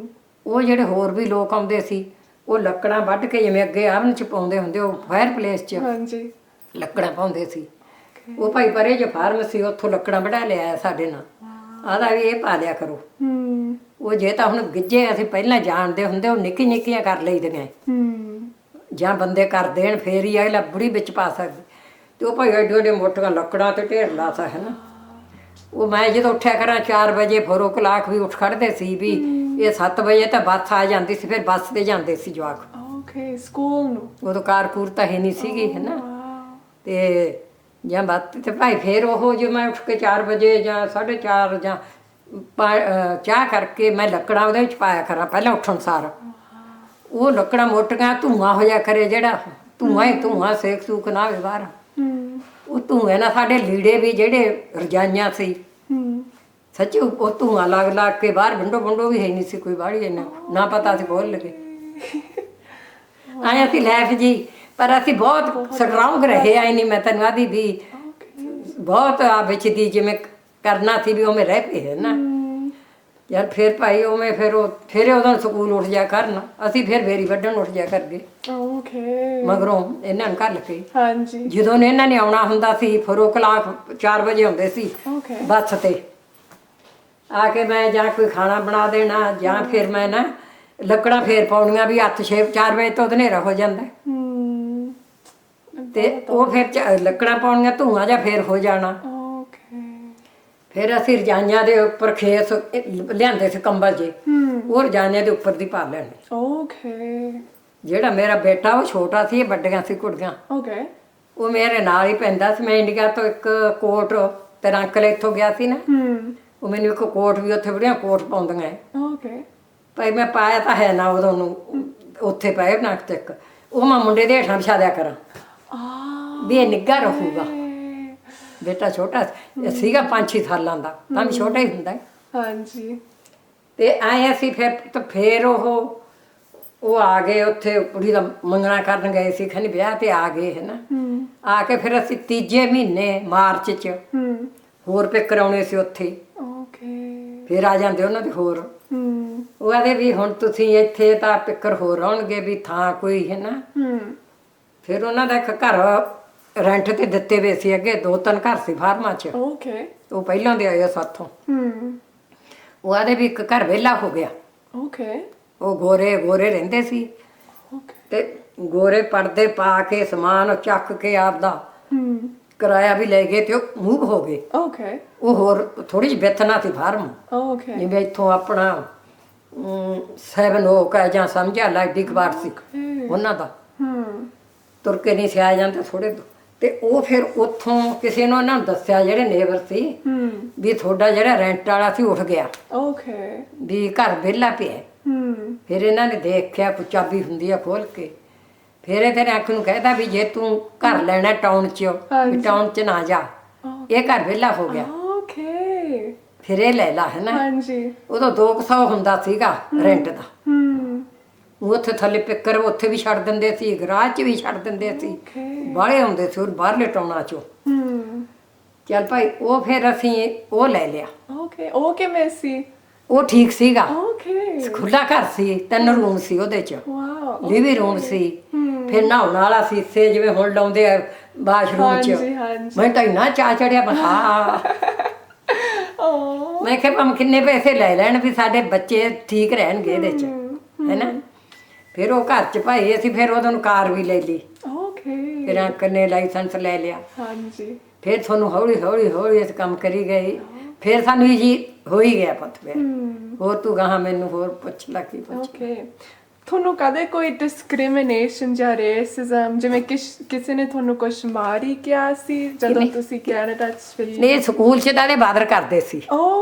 ਉਹ ਜਿਹੜੇ ਹੋਰ ਵੀ ਲੋਕ ਆਉਂਦੇ ਸੀ, ਉਹ ਲੱਕੜਾਂ ਵੱਢ ਕੇ ਜਿਵੇਂ ਅੱਗੇ ਆਵਨ 'ਚ ਪਾਉਂਦੇ ਹੁੰਦੇ, ਉਹ ਫਾਇਰ ਪਲੇਸ 'ਚ ਲੱਕੜਾਂ ਪਾਉਂਦੇ ਸੀ। ਉਹ ਭਾਈ ਪਰੇ ਜੋ ਫਾਰਮ ਸੀ ਉੱਥੋਂ ਲੱਕੜਾਂ ਵਢਾ ਲਿਆ ਸਾਡੇ ਨਾਲ, ਆਦਾ ਵੀ ਇਹ ਪਾ ਲਿਆ ਕਰੋ। ਉਹ ਜੇ ਤਾਂ ਹੁਣ ਗਿੱਝੇ ਅਸੀਂ ਪਹਿਲਾਂ ਜਾਣਦੇ ਹੁੰਦੇ, ਉਹ ਨਿੱਕੀਆਂ ਕਰ ਲਈਦੀਆਂ ਜਾਂ ਬੰਦੇ ਕਰ ਦੇਣ ਫੇਰ ਹੀ ਅਗਲਾ ਬੁੜੀ ਵਿੱਚ ਪਾ ਸਕਦੀ। ਤੇ ਉਹ ਭਾਈ ਐਡੇ ਐਡੇ ਮੋਟੀਆਂ ਲੱਕੜਾਂ ਤੇ ਢੇਰ ਲਾਤਾ ਹੈ ਨਾ। ਉਹ ਮੈਂ ਜਦੋਂ ਉੱਠਿਆ ਕਰਾਂ 4 ਵਜੇ ਫੋਰੋ ਕਲਾਕ ਵੀ ਉੱਠ ਖੜਦੇ ਸੀ ਵੀ ਇਹ 7 ਵਜੇ ਤਾਂ ਬੱਸ ਆ ਜਾਂਦੀ ਸੀ, ਫਿਰ ਬੱਸ ਤੇ ਜਾਂਦੇ ਸੀ ਜਵਾਕ ਸਕੂਲ ਨੂੰ। ਉਦੋਂ ਕਾਰ ਤਾਂ ਹੈ ਨਹੀਂ ਸੀਗੀ ਹੈ ਨਾ। ਤੇ ਜਾਂ ਬੱਸ ਤੇ ਭਾਈ ਫਿਰ ਉਹ ਜੇ ਮੈਂ ਉੱਠ ਕੇ 4 ਵਜੇ ਜਾਂ 4:30 ਜਾਂ ਚਾਹ ਕਰਕੇ ਮੈਂ ਲੱਕੜਾਂ ਉਹਦੇ ਵਿੱਚ ਪਾਇਆ ਕਰਾਂ ਪਹਿਲਾਂ ਉੱਠਣ ਸਾਰ। ਉਹ ਲੱਕੜਾਂ ਮੋਟੀਆਂ ਧੂੰਆਂ ਹੋ ਜਾ ਕਰੇ, ਜਿਹੜਾ ਧੂੰਆਂ ਸੇਕ ਸੂਕ ਨਾ ਹੋਵੇ ਬਾਹਰ। ਉਹ ਧੂਏ ਨਾਲ ਸਾਡੇ ਲੀੜੇ ਵੀ ਜਿਹੜੇ ਰਜਾਈਆਂ ਸੀ ਸੱਚੀ ਉਹ ਧੂੰਆਂ ਲੱਗ ਕੇ ਬਾਹਰ ਵਿੰਡੋ ਵੀ ਹੈ ਨਹੀਂ ਸੀ ਕੋਈ ਬਾਹਲੀ, ਇੰਨਾ ਨਾ ਪਤਾ ਸੀ ਬੋਲ ਲਗੇ ਆਏ ਅਸੀਂ ਲੈਫ ਜੀ। ਪਰ ਅਸੀਂ ਬਹੁਤ ਸਟਰੋਂਗ ਰਹੇ ਆਏ ਨਹੀਂ। ਮੈਂ ਤੈਨੂੰ ਆਦੀ ਵੀ ਬਹੁਤ ਆ ਵਿੱਚ ਦੀ ਜਿਵੇਂ ਕਰਨਾ ਸੀ ਵੀ ਉਵੇਂ ਰਹਿ ਪਏ ਹੈ ਨਾ ਯਾਰ। ਫਿਰ ਭਾਈ ਉਵੇਂ ਫਿਰ ਉਦੋਂ ਸਕੂਲ ਉੱਠ ਜਾ ਕਰਨ, ਅਸੀਂ ਫਿਰ ਬੇਰੀ ਵੱਢਣ ਉੱਠ ਜਾ ਕਰਗੇ ਮਗਰੋਂ ਇਹਨਾਂ ਨੂੰ ਘਰ ਲੱਗੇ। ਜਦੋਂ ਇਹਨਾਂ ਨੇ ਆਉਣਾ ਹੁੰਦਾ ਸੀ ਫੋਰੋ ਕਲਾਕ 4 ਵਜੇ ਆਉਂਦੇ ਸੀ ਬੱਸ ਤੇ ਆ ਕੇ, ਮੈਂ ਜਾਂ ਕੋਈ ਖਾਣਾ ਬਣਾ ਦੇਣਾ ਜਾਂ ਫਿਰ ਮੈਂ ਨਾ ਲੱਕੜਾਂ ਫੇਰ ਪਾਉਣੀਆਂ ਵੀ ਹੱਥ 4 ਵਜੇ ਤੋਂ ਹਨੇਰਾ ਹੋ ਜਾਂਦਾ। ਤੇ ਉਹ ਫਿਰ ਲੱਕੜਾਂ ਪਾਉਣੀਆਂ, ਧੂਆਂ ਜਾਂ ਫੇਰ ਹੋ ਜਾਣਾ। ਓਕੇ। ਫਿਰ ਅਸੀਂ ਰਜਾਈਆਂ ਦੇ ਉੱਪਰ ਖੇਸ ਲਿਆਂਦੇ ਸੀ ਕੰਬਲ ਜੇ, ਉਹ ਰਜਾਈਆਂ ਦੇ ਉੱਪਰ ਦੀ ਪਾ ਲੈਣੇ। ਓਕੇ। ਜਿਹੜਾ ਮੇਰਾ ਬੇਟਾ ਉਹ ਛੋਟਾ ਸੀ, ਇਹ ਵੱਡੀਆਂ ਸੀ ਕੁੜੀਆਂ, ਓਕੇ। ਉਹ ਮੇਰੇ ਨਾਲ ਹੀ ਪੈਂਦਾ ਸੀ। ਮੈਂ ਇੰਡੀਆ ਤੋਂ ਇੱਕ ਕੋਟ, ਤੇਰਾ ਅੰਕਲ ਇੱਥੋਂ ਗਿਆ ਸੀ ਨਾ, ਉਹ ਮੈਨੂੰ ਇੱਕ ਕੋਟ ਵੀ ਉੱਥੇ ਬੜੀਆਂ ਕੋਟ ਪਾਉਂਦੀਆਂ। ਓਕੇ। ਭਾਈ ਮੈਂ ਪਾਇਆ ਤਾਂ ਹੈ ਨਾ ਉਦੋਂ ਨੂੰ, ਉੱਥੇ ਪਏ ਨੱਕ ਤੇ ਇੱਕ, ਉਹ ਮੈਂ ਮੁੰਡੇ ਦੇ ਹੇਠਾਂ ਵਿਛਾ ਦਿਆ ਕਰਾਂ ਵੀ ਇਹ ਨਿੱਘਾ ਰਹੂਗਾ। ਬੇਟਾ ਛੋਟਾ ਸੀਗਾ 5-6 ਸਾਲਾਂ ਦਾ, ਤਾਂ ਵੀ ਛੋਟਾ ਹੀ ਹੁੰਦਾ। ਹਾਂਜੀ। ਤੇ ਆਏ ਅਸੀਂ ਫਿਰ ਉਹ ਆ ਗਏ ਉੱਥੇ, ਕੁੜੀ ਦਾ ਮੰਗਣਾ ਕਰਨ ਗਏ ਸੀ, ਖਨੀ ਵਿਆਹ ਤੇ ਆ ਗਏ ਹੈ ਨਾ। ਆ ਕੇ ਫਿਰ ਅਸੀਂ ਤੀਜੇ ਮਹੀਨੇ ਮਾਰਚ 'ਚ ਹੋਰ ਪਿੱਕਰ ਆਉਣੇ ਸੀ ਉੱਥੇ। ਓਕੇ। ਫਿਰ ਆ ਜਾਂਦੇ ਉਹਨਾਂ ਦੇ ਹੋਰ। ਉਹ ਆਦੇ ਵੀ ਹੁਣ ਤੁਸੀਂ ਇੱਥੇ ਤਾਂ ਪਿੱਕਰ ਹੋਰ ਆਉਣਗੇ ਵੀ ਥਾਂ ਕੋਈ ਹੈ ਨਾ। ਫਿਰ ਉਹਨਾਂ ਦਾ ਇੱਕ ਘਰ ਰੈਂਟ ਤੇ ਦਿੱਤੇ ਵੇ ਸੀ, ਅੱਗੇ 2-3 ਘਰ ਸੀ ਫਾਰਮਾਂ 'ਚ। ਓਕੇ। ਉਹ ਪਹਿਲਾਂ ਦੇ ਆਏ ਸਾਥੋਂ। ਉਹ ਆਦੇ ਵੀ ਇੱਕ ਘਰ ਵਿਹਲਾ ਹੋ ਗਿਆ। ਓਕੇ। ਉਹ ਗੋਰੇ ਰਹਿੰਦੇ ਸੀ ਓਕੇ। ਤੇ ਗੋਰੇ ਪਰਦੇ ਪਾ ਕੇ ਸਮਾਨ ਚੱਕ ਕੇ ਆਪਦਾ ਕਿਰਾਇਆ ਵੀ ਲੈ ਗਏ ਤੇ ਉਹ ਮੂਵ ਹੋ ਗਏ। ਓਕੇ। ਉਹ ਹੋਰ ਥੋੜੀ ਜਿਹੀ ਬਿੱਥਨਾ ਸੀ ਫਾਰਮ, ਓਕੇ। ਜਿਵੇਂ ਇੱਥੋਂ ਆਪਣਾ 7 ਓਕ ਹੈ ਜਾਂ ਸਮਝਿਆ ਲਾਡੀ ਕਬਾੜ ਸੀ ਉਹਨਾਂ ਦਾ। ਤੁਰ ਕੇ ਨਹੀਂ ਸਿਆ ਜਾਂਦੇ ਥੋੜੇ ਤੋਂ। ਤੇ ਉਹ ਫਿਰ ਉੱਥੋਂ ਕਿਸੇ ਨੂੰ ਉਹਨਾਂ ਨੂੰ ਦੱਸਿਆ, ਜਿਹੜੇ ਨੇਬਰ ਸੀ, ਵੀ ਤੁਹਾਡਾ ਜਿਹੜਾ ਰੈਂਟ ਵਾਲਾ ਸੀ ਉੱਠ ਗਿਆ, ਓਕੇ, ਵੀ ਘਰ ਵਿਹਲਾ ਪਿਆ। ਫਿਰ ਇਹਨਾਂ ਨੇ ਦੇਖਿਆ, ਕੋਈ ਚਾਬੀ ਹੁੰਦੀ ਆ ਖੋਲ ਕੇ। ਫਿਰ ਇਹ ਤੇਰੇ ਅੱਖ ਨੂੰ ਕਹਿੰਦਾ ਵੀ ਜੇ ਤੂੰ ਘਰ ਲੈਣਾ ਟਾਊਨ 'ਚ, ਵੀ ਟਾਊਨ 'ਚ ਨਾ ਜਾ, ਇਹ ਘਰ ਵਿਹਲਾ ਹੋ ਗਿਆ, ਓਕੇ, ਫਿਰ ਇਹ ਲੈ ਲਾ, ਹੈ ਨਾ। ਹਾਂਜੀ। ਉਦੋਂ 200 ਹੁੰਦਾ ਸੀਗਾ ਰੈਂਟ ਦਾ। ਉਹ ਉੱਥੇ ਥੱਲੇ ਪਿੱਕਰ ਉੱਥੇ ਵੀ ਛੱਡ ਦਿੰਦੇ ਸੀ, ਗਰਾਜ 'ਚ ਵੀ ਛੱਡ ਦਿੰਦੇ ਸੀ, ਬਾਹਲੇ ਆਉਂਦੇ ਸੀ ਉਹ ਬਾਹਰਲੇ ਟਾਉਣਾ 'ਚੋਂ। ਚੱਲ ਭਾਈ ਉਹ ਫਿਰ ਅਸੀਂ ਉਹ ਲੈ ਲਿਆ। ਓਕੇ, ਉਹ ਕਿਵੇਂ ਸੀ? ਉਹ ਠੀਕ ਸੀਗਾ, ਓਕੇ, ਖੁੱਲਾ ਘਰ ਸੀ, 3 ਰੂਮ ਸੀ ਉਹਦੇ 'ਚ, ਵਾਓ, ਲਿਵਿੰਗ ਰੂਮ ਸੀ, ਫਿਰ ਨਹਾਉਣ ਵਾਲਾ ਸੀਸੇ ਜਿਵੇਂ ਹੁਣ ਲਾਉਂਦੇ ਆ ਬਾਥਰੂਮ 'ਚ। ਮੈਂ ਤਾਂ ਇੰਨਾ ਚਾਅ ਚੜਿਆ, ਮੈਂ ਕਿਹਾ ਭਾਵੇਂ ਕਿੰਨੇ ਪੈਸੇ ਲੈ ਲੈਣ ਵੀ ਸਾਡੇ ਬੱਚੇ ਠੀਕ ਰਹਿਣਗੇ ਇਹਦੇ 'ਚ, ਹੈਨਾ। ਫਿਰ ਉਹ ਘਰ 'ਚ ਭਾਈ ਅਸੀਂ ਫਿਰ ਉਦੋਂ ਨੂੰ ਕਾਰ ਵੀ ਲੈ ਲਈ। ਓਕੇ, ਫਿਰ ਅੰਕਲ ਨੇ ਲਾਇਸੈਂਸ ਲੈ ਲਿਆ। ਹਾਂਜੀ। ਫਿਰ ਤੁਹਾਨੂੰ ਹੌਲੀ ਅਸੀਂ ਕੰਮ ਕਰੀ ਗਏ। ਫਿਰ ਸਾਨੂੰ ਇਹ ਜੀ ਹੋ ਹੀ ਗਿਆ ਪੁੱਤ। ਫਿਰ ਹੋਰ ਤੂੰ ਗਾਹਾਂ ਮੈਨੂੰ ਹੋਰ ਪੁੱਛ ਲਾ ਕੀ ਪੁੱਛ। ਓਕੇ, ਤੁਹਾਨੂੰ ਕਦੇ ਕੋਈ ਡਿਸਕ੍ਰਿਮੀਨੇਸ਼ਨ ਜਾਂ ਰੇਸਿਜ਼ਮ, ਜਿਵੇਂ ਕਿਸੇ ਨੇ ਤੁਹਾਨੂੰ ਕੁਛ ਮਾਰੀ ਕਿਹਾ ਸੀ ਜਦੋਂ ਤੁਸੀਂ ਕੈਨੇਡਾ 'ਚ ਫਿਰੇ? ਨਹੀਂ, ਸਕੂਲ 'ਚ ਤਾਂ ਬਾਦਰ ਕਰਦੇ ਸੀ,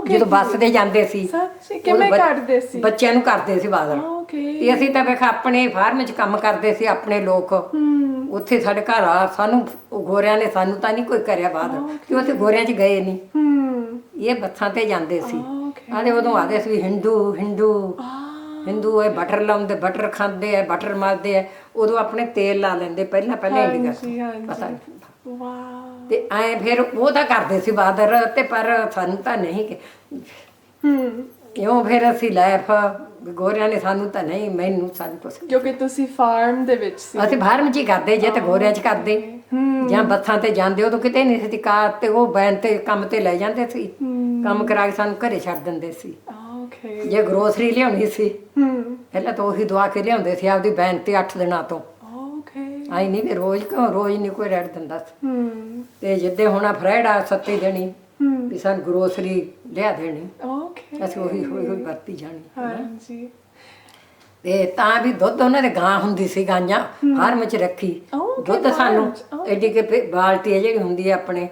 ਜਦੋਂ ਬੱਸ ਤੇ ਜਾਂਦੇ ਸੀ। ਸੱਚੀ? ਕਿਵੇਂ ਕਰਦੇ ਸੀ? ਬੱਚਿਆਂ ਨੂੰ ਕਰਦੇ ਸੀ ਬਾਦਰ। ਓਕੇ, ਅਸੀਂ ਤਾਂ ਵੇਖ ਆਪਣੇ ਫਾਰਮ 'ਚ ਕੰਮ ਕਰਦੇ ਸੀ, ਆਪਣੇ ਲੋਕ ਉੱਥੇ ਸਾਡੇ ਘਰ ਆ। ਸਾਨੂੰ ਗੋਰਿਆਂ ਨੇ ਸਾਨੂੰ ਤਾਂ ਨਹੀਂ ਕੋਈ ਕਰਿਆ ਬਾਦਰ, ਕਿ ਉੱਥੇ ਗੋਰਿਆਂ 'ਚ ਗਏ ਨਹੀਂ, ਇਹ ਬੱਸਾਂ ਤੇ ਜਾਂਦੇ ਸੀ। ਆਲੇ ਉਦੋਂ ਆਦੇ ਸੀ ਹਿੰਦੂ ਇਹ ਬਟਰ ਲਾਉਂਦੇ, ਬਟਰ ਖਾਂਦੇ ਆ, ਬਟਰ ਮਾਰਦੇ ਆ। ਉਦੋਂ ਆਪਣੇ ਤੇਲ ਲਾ ਲੈਂਦੇ ਪਹਿਲਾਂ ਇੰਡੀਆ, ਪਤਾ ਨਹੀਂ। ਵਾਹ। ਤੇ ਐ ਫਿਰ ਉਹ ਤਾਂ ਕਰਦੇ ਸੀ ਬਾਦਰ, ਤੇ ਪਰ ਸਾਨੂੰ ਤਾਂ ਨਹੀਂ ਕਿ ਇਉਂ ਫਿਰ ਅਸੀਂ ਲਾਈਫ ਗੋਰਿਆਂ ਨੇ ਸਾਨੂੰ ਤਾਂ ਨਹੀਂ, ਮੈਨੂੰ ਸਾਨੂੰ ਕੁਛ, ਕਿਉਂਕਿ ਤੁਸੀਂ ਫਾਰਮ ਦੇ ਵਿੱਚ ਸੀ। ਅਸੀਂ ਫਾਰਮ 'ਚ ਹੀ ਕਰਦੇ, ਜੇ ਤੇ ਗੋਰਿਆਂ 'ਚ ਕਰਦੇ ਜਾਂ ਬੱਸਾਂ ਤੇ ਜਾਂਦੇ ਉਦੋਂ ਕਿਤੇ ਨਹੀਂ ਸੀ ਕਾਰ ਤੇ, ਉਹ ਬੈਨ ਤੇ ਕੰਮ ਤੇ ਲੈ ਜਾਂਦੇ ਸੀ, ਕੰਮ ਕਰਾ ਕੇ ਸਾਨੂੰ ਘਰੇ ਛੱਡ ਦਿੰਦੇ ਸੀ। ਜੇ ਗਰੋਸਰੀ ਲਿਆਉਣੀ ਸੀ ਪਹਿਲਾਂ ਤਾਂ ਉਹੀ ਦਵਾ ਕੇ ਲਿਆਉਂਦੇ ਸੀ ਆਪਦੀ ਬੈਨ ਤੇ 8 ਦਿਨਾਂ ਤੋਂ। ਆਈ ਨਹੀਂ ਵੀ ਰੋਜ਼ ਨਹੀਂ ਕੋਈ ਰੈਡ ਦਿੰਦਾ ਸੀ। ਤੇ ਜਿੱਦੇ ਹੁਣ ਫਰੈਡ 7 ਦਿਨੀ ਵੀ ਸਾਨੂੰ ਗਰੋਸਰੀ ਲਿਆ ਦੇਣੀ, ਅਸੀਂ ਉਹੀ ਹੌਲੀ ਵਰਤੀ ਜਾਣੀ। ਹਾਂਜੀ। ਤੇ ਤਾਂ ਵੀ ਦੁੱਧ ਉਹਨਾਂ ਦੇ ਗਾਂ ਹੁੰਦੀ ਸੀ, ਗਾਂਆਂ ਫਾਰਮ 'ਚ ਰੱਖੀ, ਦੁੱਧ ਸਾਨੂੰ ਐਡੀ ਕਿ ਬਾਲਟੀ ਜਿਹੜੀ ਹੁੰਦੀ ਆ ਆਪਣੇ,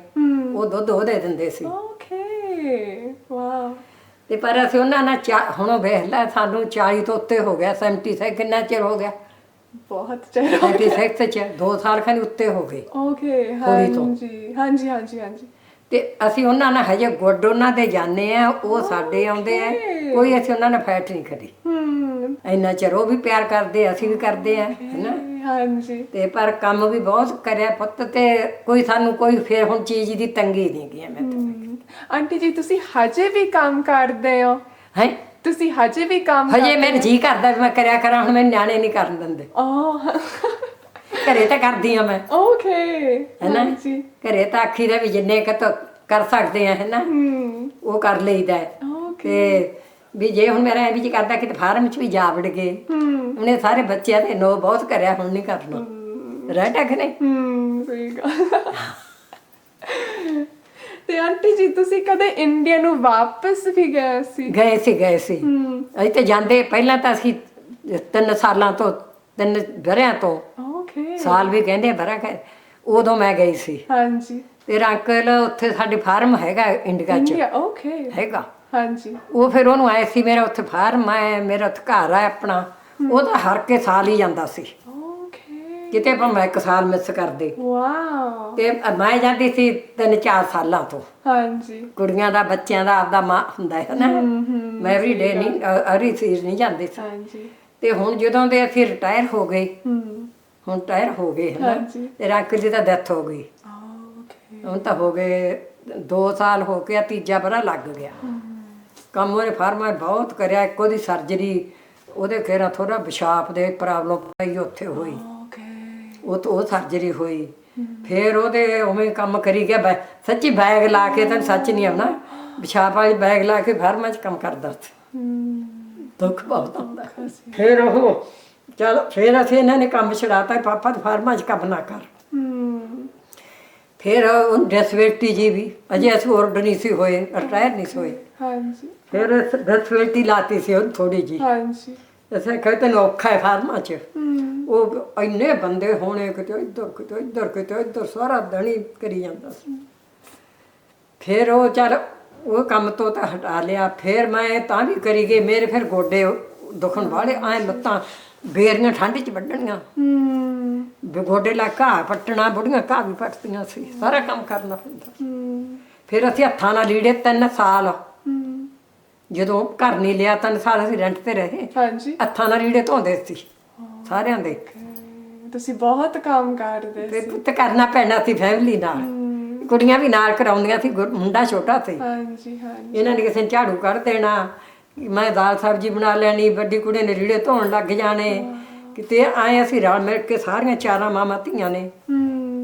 ਉਹ ਦੁੱਧ ਉਹ ਦੇ ਦਿੰਦੇ ਸੀ। ਤੇ ਪਰ ਅਸੀਂ ਉਹਨਾਂ ਨਾਲ ਹੁਣ ਵੇਖ ਲੈ, ਸਾਨੂੰ 40 ਤੋਂ ਉੱਤੇ ਹੋ ਗਿਆ, 76 ਕਿੰਨਾ ਚਿਰ ਹੋ ਗਿਆ, ਬਹੁਤ ਚਿਰ, 76 ਚ 2 ਸਾਲ ਖਾਲੀ ਉੱਤੇ ਹੋ ਗਏ। ਹਾਂਜੀ। ਤੇ ਅਸੀਂ ਉਹਨਾਂ ਨਾਲ ਹਜੇ ਗੁੱਡ ਉਹਨਾਂ ਦੇ ਜਾਂਦੇ ਆ, ਉਹ ਸਾਡੇ ਆਉਂਦੇ ਆ, ਕੋਈ ਅਸੀਂ ਉਹਨਾਂ ਨਾਲ ਫੈਟ ਨਹੀਂ ਕਰੀ। ਇੰਨਾ ਚਿਰ ਉਹ ਵੀ ਪਿਆਰ ਕਰਦੇ, ਅਸੀਂ ਵੀ ਕਰਦੇ ਆ, ਹੈਨਾ। ਹਾਂਜੀ। ਤੇ ਪਰ ਕੰਮ ਵੀ ਬਹੁਤ ਕਰਿਆ ਪੁੱਤ, ਤੇ ਕੋਈ ਸਾਨੂੰ ਕੋਈ ਫਿਰ ਹੁਣ ਚੀਜ਼ ਦੀ ਤੰਗੀ ਨਹੀਂ ਗਈ। ਮੈਂ ਤਾਂ ਆਂਟੀ ਜੀ, ਤੁਸੀਂ ਹਜੇ ਵੀ ਕੰਮ ਕਰਦੇ ਹੋ? ਹੈ, ਤੁਸੀਂ ਹਜੇ ਵੀ ਕੰਮ? ਹਜੇ ਮੇਰਾ ਜੀ ਕਰਦਾ ਵੀ ਮੈਂ ਕਰਿਆ ਕਰਾਂ, ਹੁਣ ਮੈਨੂੰ ਨਿਆਣੇ ਨਹੀਂ ਕਰਨ ਦਿੰਦੇ। ਘਰੇ ਤਾਂ ਕਰਦੀ ਆ ਮੈਂ, ਹੈਨਾ। ਘਰੇ ਤਾਂ ਆਖੀ ਦਾ ਵੀ ਜਿੰਨੇ ਕਰ ਸਕਦੇ ਆ, ਹੈਨਾ, ਉਹ ਕਰ ਲਈਦਾ। ਤੇ ਵੀ ਜੇ ਹੁਣ ਮੇਰਾ ਇਹ ਵੀ ਜੀ ਕਰਦਾ ਕਿ ਫਾਰਮ 'ਚ ਵੀ ਜਾ ਵੜ ਗਏ, ਉਹਨੇ ਸਾਰੇ ਬੱਚਿਆਂ ਦੇ ਨੋ ਬਹੁਤ ਕਰਿਆ, ਹੁਣ ਨਹੀਂ ਕਰਨਾ, ਰਹਿ ਟੱਕ ਨਹੀਂ। ਸਹੀ ਗੱਲ। ਤੇ ਆਂਟੀ ਜੀ ਤੁਸੀਂ ਕਦੇ ਇੰਡੀਆ ਨੂੰ ਵਾਪਸ ਵੀ ਗਏ ਸੀ? ਗਏ ਸੀ ਅਸੀਂ ਤੇ ਜਾਂਦੇ ਪਹਿਲਾਂ ਤਾਂ ਅਸੀਂ 3 ਸਾਲਾਂ ਤੋਂ 3 ਵਰਿਆਂ ਤੋਂ ਓਕੇ। ਸਾਲ ਵੀ ਕਹਿੰਦੇ ਵਰਾ ਉਦੋਂ ਮੈਂ ਗਈ ਸੀ। ਹਾਂਜੀ। ਤੇਰਾ ਅੰਕਲ ਉੱਥੇ ਸਾਡੇ ਫਾਰਮ ਹੈਗਾ ਇੰਡੀਆ 'ਚ ਇੰਡੀਆ, ਓਕੇ। ਹੈਗਾ। ਹਾਂਜੀ। ਉਹ ਫਿਰ ਉਹਨੂੰ ਆਏ ਸੀ ਮੇਰਾ ਉੱਥੇ ਫਾਰਮ ਹੈ, ਮੇਰਾ ਉੱਥੇ ਘਰ ਆ ਆਪਣਾ। ਉਹ ਤਾਂ ਹਰ ਕੇ ਸਾਲ ਹੀ ਜਾਂਦਾ ਸੀ, ਓਕੇ। ਕਿਤੇ ਭਾਵੇਂ 1 ਸਾਲ ਮਿਸ ਕਰਦੇ। ਵਾਓ। ਤੇ ਮੈਂ ਜਾਂਦੀ ਸੀ 3-4 ਸਾਲਾਂ ਤੋਂ। ਹਾਂਜੀ। ਕੁੜੀਆਂ ਦਾ ਬੱਚਿਆਂ ਦਾ ਆਪਦਾ ਮਾਂ ਹੁੰਦਾ ਹੈ ਨਾ। ਮੈਂ ਐਵਰੀ ਡੇ ਨਹੀਂ ਐਵਰੀ ਸੀਜ਼ ਨਹੀਂ ਜਾਂਦੀ ਸੀ। ਹਾਂਜੀ। ਤੇ ਹੁਣ ਜਦੋਂ ਦੇ ਅਸੀਂ ਰਿਟਾਇਰ ਹੋ ਗਏ, ਹੁਣ ਟਾਇਰ ਹੋ ਗਏ ਹੈ ਨਾ। ਹਾਂਜੀ। ਤੇ ਅੰਕਲ ਜੀ ਦਾ ਡੈਥ ਹੋ ਗਈ। ਓਕੇ। ਹੁਣ ਤਾਂ ਹੋ ਗਏ 2 ਸਾਲ ਹੋ ਗਿਆ, ਤੀਜਾ ਵਰਾ ਲੱਗ ਗਿਆ। ਕੰਮ ਉਹਨੇ ਫਾਰਮਾਂ ਬਹੁਤ ਕਰਿਆ। ਇੱਕ ਉਹਦੀ ਸਰਜਰੀ, ਉਹਦੇ ਘੇਰਾ ਥੋੜਾ ਪਿਸ਼ਾਬ ਦੇ ਪ੍ਰੋਬਲਮ ਪਈ ਉੱਥੇ ਹੋਈ। ਓਕੇ। ਉਹ ਸਰਜਰੀ ਹੋਈ। ਫਿਰ ਉਹਦੇ ਉਵੇਂ ਕੰਮ ਕਰੀ ਗਿਆ। ਸੱਚੀ ਬੈਗ ਲਾ ਕੇ, ਤੈਨੂੰ ਸੱਚ ਨਹੀਂ ਆਉਣਾ, ਪਿਸ਼ਾਬ ਵਾਲੀ ਬੈਗ ਲਾ ਕੇ ਫਾਰਮਾਂ 'ਚ ਕੰਮ ਕਰਦਾ ਸੀ। ਦੁੱਖ ਬਹੁਤ ਹੁੰਦਾ। ਫਿਰ ਉਹ ਚਲ ਫਿਰ ਅਸੀਂ ਇਹਨਾਂ ਨੇ ਕੰਮ ਛਡਾਤਾ, ਪਾਪਾ ਤੂੰ ਫਾਰਮਾਂ 'ਚ ਕੰਮ ਨਾ ਕਰ। ਫਿਰ ਡਿਸਬਿਲਿਟੀ ਜੀ ਵੀ ਅਜੇ ਅਸੀਂ ਔਰਡ ਨਹੀਂ ਸੀ ਹੋਏ, ਰਿਟਾਇਰ ਨਹੀਂ ਸੀ ਹੋਏ। ਹਾਂਜੀ। ਫਿਰ ਡਿਸਬਿਲਿਟੀ ਲਾਤੀ ਸੀ ਉਹ ਥੋੜੀ ਜੀ। ਹਾਂਜੀ। ਅਸੀਂ ਕਹੇ ਤੈਨੂੰ ਔਖਾ ਹੈ ਫਾਰਮਾਂ 'ਚ। ਉਹ ਇੰਨੇ ਬੰਦੇ ਹੋਣੇ, ਕਿਤੇ ਇੱਧਰ ਕਿਤੇ ਇੱਧਰ ਕਿਤੇ ਇੱਧਰ, ਸਾਰਾ ਦਿਨ ਹੀ ਕਰੀ ਜਾਂਦਾ ਸੀ। ਫਿਰ ਉਹ ਚੱਲ ਉਹ ਕੰਮ ਤੋਂ ਤਾਂ ਹਟਾ ਲਿਆ। ਫਿਰ ਮੈਂ ਤਾਂ ਵੀ ਕਰੀ ਗਈ। ਮੇਰੇ ਫਿਰ ਗੋਡੇ ਦੁਖਣ ਵਾਲੇ, ਐਂ ਲੱਤਾਂ ਬੇਰੀਆਂ ਠੰਡ 'ਚ ਵੱਢਣੀਆਂ, ਗੋਡੇ ਲਾ ਘਾਹ ਪੱਟਣਾ, ਬੁੜੀਆਂ ਘਾਹ ਵੀ ਪੱਟਦੀਆਂ ਸੀ, ਸਾਰਾ ਕੰਮ ਕਰਨਾ ਪੈਂਦਾ। ਫਿਰ ਅਸੀਂ ਹੱਥਾਂ ਨਾਲ ਲੀੜੇ 3 ਸਾਲ, ਜਦੋਂ ਘਰ ਨਹੀਂ ਲਿਆ 3 ਸਾਲ ਅਸੀਂ ਰੈਂਟ ਤੇ ਰਹੇ, ਹਾਂਜੀ। ਹੱਥਾਂ ਨਾਲ ਲੀੜੇ ਧੋਂਦੇ ਸੀ ਸਾਰਿਆਂ ਦੇ। ਤੁਸੀਂ ਬਹੁਤ ਕੰਮ ਕਰਦੇ ਤੇ ਸੀ। ਪੁੱਤ ਕਰਨਾ ਪੈਣਾ ਸੀ ਫੈਮਿਲੀ ਨਾਲ। ਕੁੜੀਆਂ ਵੀ ਨਾਲ ਕਰਾਉਂਦੀਆਂ ਸੀ, ਮੁੰਡਾ ਛੋਟਾ ਸੀ। ਹਾਂਜੀ। ਹਾਂਜੀ। ਇਹਨਾਂ ਨੇ ਕਿਸੇ ਨੇ ਝਾੜੂ ਕੱਢ ਦੇਣਾ, ਮੈਂ ਦਾਲ ਸਬਜ਼ੀ ਬਣਾ ਲੈਣੀ, ਵੱਡੀ ਕੁੜੀ ਨੇ ਲੀੜੇ ਧੋਣ ਲੱਗ ਜਾਣੇ। ਕਿਤੇ ਆਏ ਅਸੀਂ ਰਲ ਮਿਲ ਕੇ ਸਾਰੀਆਂ 4 ਮਾਵਾਂ ਧੀਆਂ ਨੇ।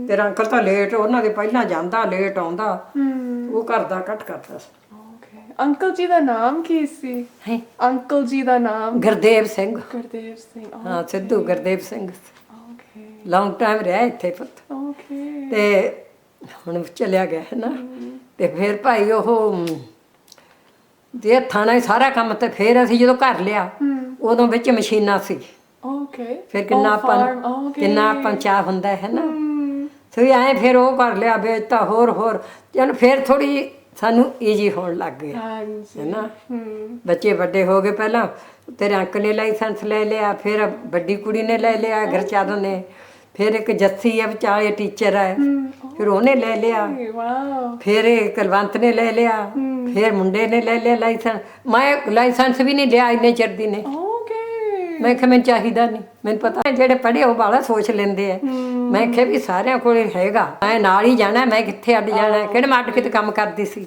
ਤੇਰਾ ਅੰਕਲ ਤਾਂ ਲੇਟ, ਉਹਨਾਂ ਦੇ ਪਹਿਲਾਂ ਜਾਂਦਾ, ਲੇਟ ਆਉਂਦਾ। ਉਹ ਘਰ ਦਾ ਕੱਟ ਕਰਦਾ ਸੀ। ਅੰਕਲ ਜੀ ਦਾ ਨਾਮ ਕੀ ਸੀ? ਅੰਕਲ ਜੀ ਦਾ ਨਾਮ ਗੁਰਦੇਵ ਸਿੰਘ। ਗੁਰਦੇਵ ਸਿੰਘ। ਹਾਂ, Sidhu Gurdev Singh. Okay. Long time ਰਿਹਾ ਇੱਥੇ ਪੁੱਤ। ਓਕੇ। ਤੇ ਹੁਣ ਚਲਿਆ ਗਿਆ ਹੈ ਨਾ। ਤੇ ਫਿਰ ਭਾਈ ਉਹ ਜੇ ਥਾਣਾ ਹੀ ਸਾਰਾ ਕੰਮ। ਤੇ ਫਿਰ ਅਸੀਂ ਜਦੋਂ ਘਰ ਲਿਆ, ਉਦੋਂ ਵਿੱਚ ਮਸ਼ੀਨਾਂ ਸੀ। ਓਕੇ। ਫਿਰ ਕਿੰਨਾ ਆਪਾਂ ਚਾਹ ਹੁੰਦਾ ਹੈ ਨਾ। ਸੋ ਐਂ ਫਿਰ ਉਹ ਕਰ ਲਿਆ, ਵੇਚਤਾ। ਹੋਰ ਚਲ ਫਿਰ ਥੋੜੀ ਸਾਨੂੰ ਈਜੀ ਹੋਣ ਲੱਗ ਗਿਆ ਹੈ ਨਾ। ਬੱਚੇ ਵੱਡੇ ਹੋ ਗਏ। ਪਹਿਲਾਂ ਤੇਰੇ ਅੰਕਲ ਨੇ ਲਾਇਸੈਂਸ ਲੈ ਲਿਆ, ਫਿਰ ਵੱਡੀ ਕੁੜੀ ਨੇ ਲੈ ਲਿਆ, ਗੁਰਚਰਨ ਨੇ। ਫਿਰ ਇੱਕ ਜੱਸੀ ਹੈ ਵਿਚਾਲੇ ਟੀਚਰ ਹੈ, ਫਿਰ ਉਹਨੇ ਲੈ ਲਿਆ। ਫਿਰ ਇਹ ਕੁਲਵੰਤ ਨੇ ਲੈ ਲਿਆ, ਫਿਰ ਮੁੰਡੇ ਨੇ ਲੈ ਲਿਆ ਲਾਇਸੈਂਸ। ਮੈਂ ਲਾਇਸੈਂਸ ਵੀ ਨਹੀਂ ਲਿਆ ਇੰਨੇ ਚਿਰ ਦੀ ਨੇ। ਮੈਂ ਕਿਹਾ ਮੈਨੂੰ ਚਾਹੀਦਾ ਨਹੀਂ, ਮੈਨੂੰ ਪਤਾ ਜਿਹੜੇ ਪੜ੍ਹੇ ਉਹ ਵਾਲਾ ਸੋਚ ਲੈਂਦੇ ਆ। ਮੈਂ ਕਿਹਾ ਵੀ ਸਾਰਿਆਂ ਕੋਲ ਹੈਗਾ, ਮੈਂ ਨਾਲ ਹੀ ਜਾਣਾ, ਮੈਂ ਕਿੱਥੇ ਅੱਡ ਜਾਣਾ। ਕਿਹੜੇ ਮੈਂ ਅੱਡ ਕਿਤੇ ਕੰਮ ਕਰਦੀ ਸੀ।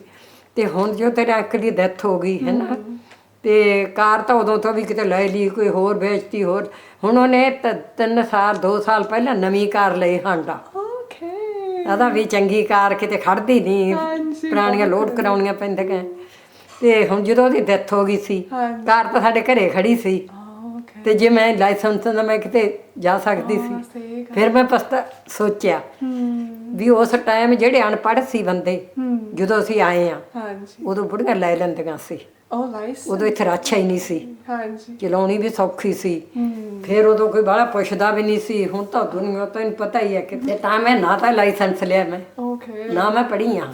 ਤੇ ਹੁਣ ਜੋ ਤੇਰੇ ਅੰਕਲ ਦੀ ਡੈਥ ਹੋ ਗਈ ਹੈ ਨਾ, ਤੇ ਕਾਰ ਤਾਂ ਉਦੋਂ ਤੋਂ ਵੀ ਕਿਤੇ ਲੈ ਲਈ, ਕੋਈ ਹੋਰ ਵੇਚਤੀ ਹੋਰ। ਹੁਣ ਉਹਨੇ 2 ਸਾਲ ਪਹਿਲਾਂ ਨਵੀਂ ਕਾਰ ਲਈ, ਹਾਂਡਾ। ਉਹਦਾ ਵੀ ਚੰਗੀ ਕਾਰ, ਕਿਤੇ ਖੜਦੀ ਨਹੀਂ, ਪੁਰਾਣੀਆਂ ਲੋਡ ਕਰਾਉਣੀਆਂ ਪੈਂਦੀਆਂ। ਤੇ ਹੁਣ ਜਦੋਂ ਉਹਦੀ ਡੈਥ ਹੋ ਗਈ ਸੀ, ਕਾਰ ਤਾਂ ਸਾਡੇ ਘਰੇ ਖੜੀ ਸੀ। ਤੇ ਜੇ ਮੈਂ ਲਾਇਸੈਂਸ ਦਾ ਮੈਂ ਕਿਤੇ ਜਾ ਸਕਦੀ ਸੀ। ਫਿਰ ਮੈਂ ਸੋਚਿਆ ਵੀ ਉਸ ਟਾਈਮ ਜਿਹੜੇ ਅਨਪੜ੍ਹ ਸੀ ਬੰਦੇ, ਜਦੋਂ ਅਸੀਂ ਆਏ ਆ ਉਦੋਂ ਬੁੜੀਆਂ ਲੈ ਲੈਂਦੀਆਂ ਸੀ। ਉਦੋਂ ਇੱਥੇ ਰਾਛਾ ਹੀ ਨਹੀਂ ਸੀ, ਚਲਾਉਣੀ ਵੀ ਸੌਖੀ ਸੀ। ਫਿਰ ਉਦੋਂ ਕੋਈ ਬਾਹਲਾ ਪੁੱਛਦਾ ਵੀ ਨਹੀਂ ਸੀ। ਹੁਣ ਤਾਂ ਦੁਨੀਆ ਤੈਨੂੰ ਪਤਾ ਹੀ ਹੈ ਕਿਤੇ। ਤਾਂ ਮੈਂ ਨਾ ਤਾਂ ਲਾਇਸੈਂਸ ਲਿਆ ਮੈਂ, ਨਾ ਮੈਂ ਪੜ੍ਹੀ ਆ।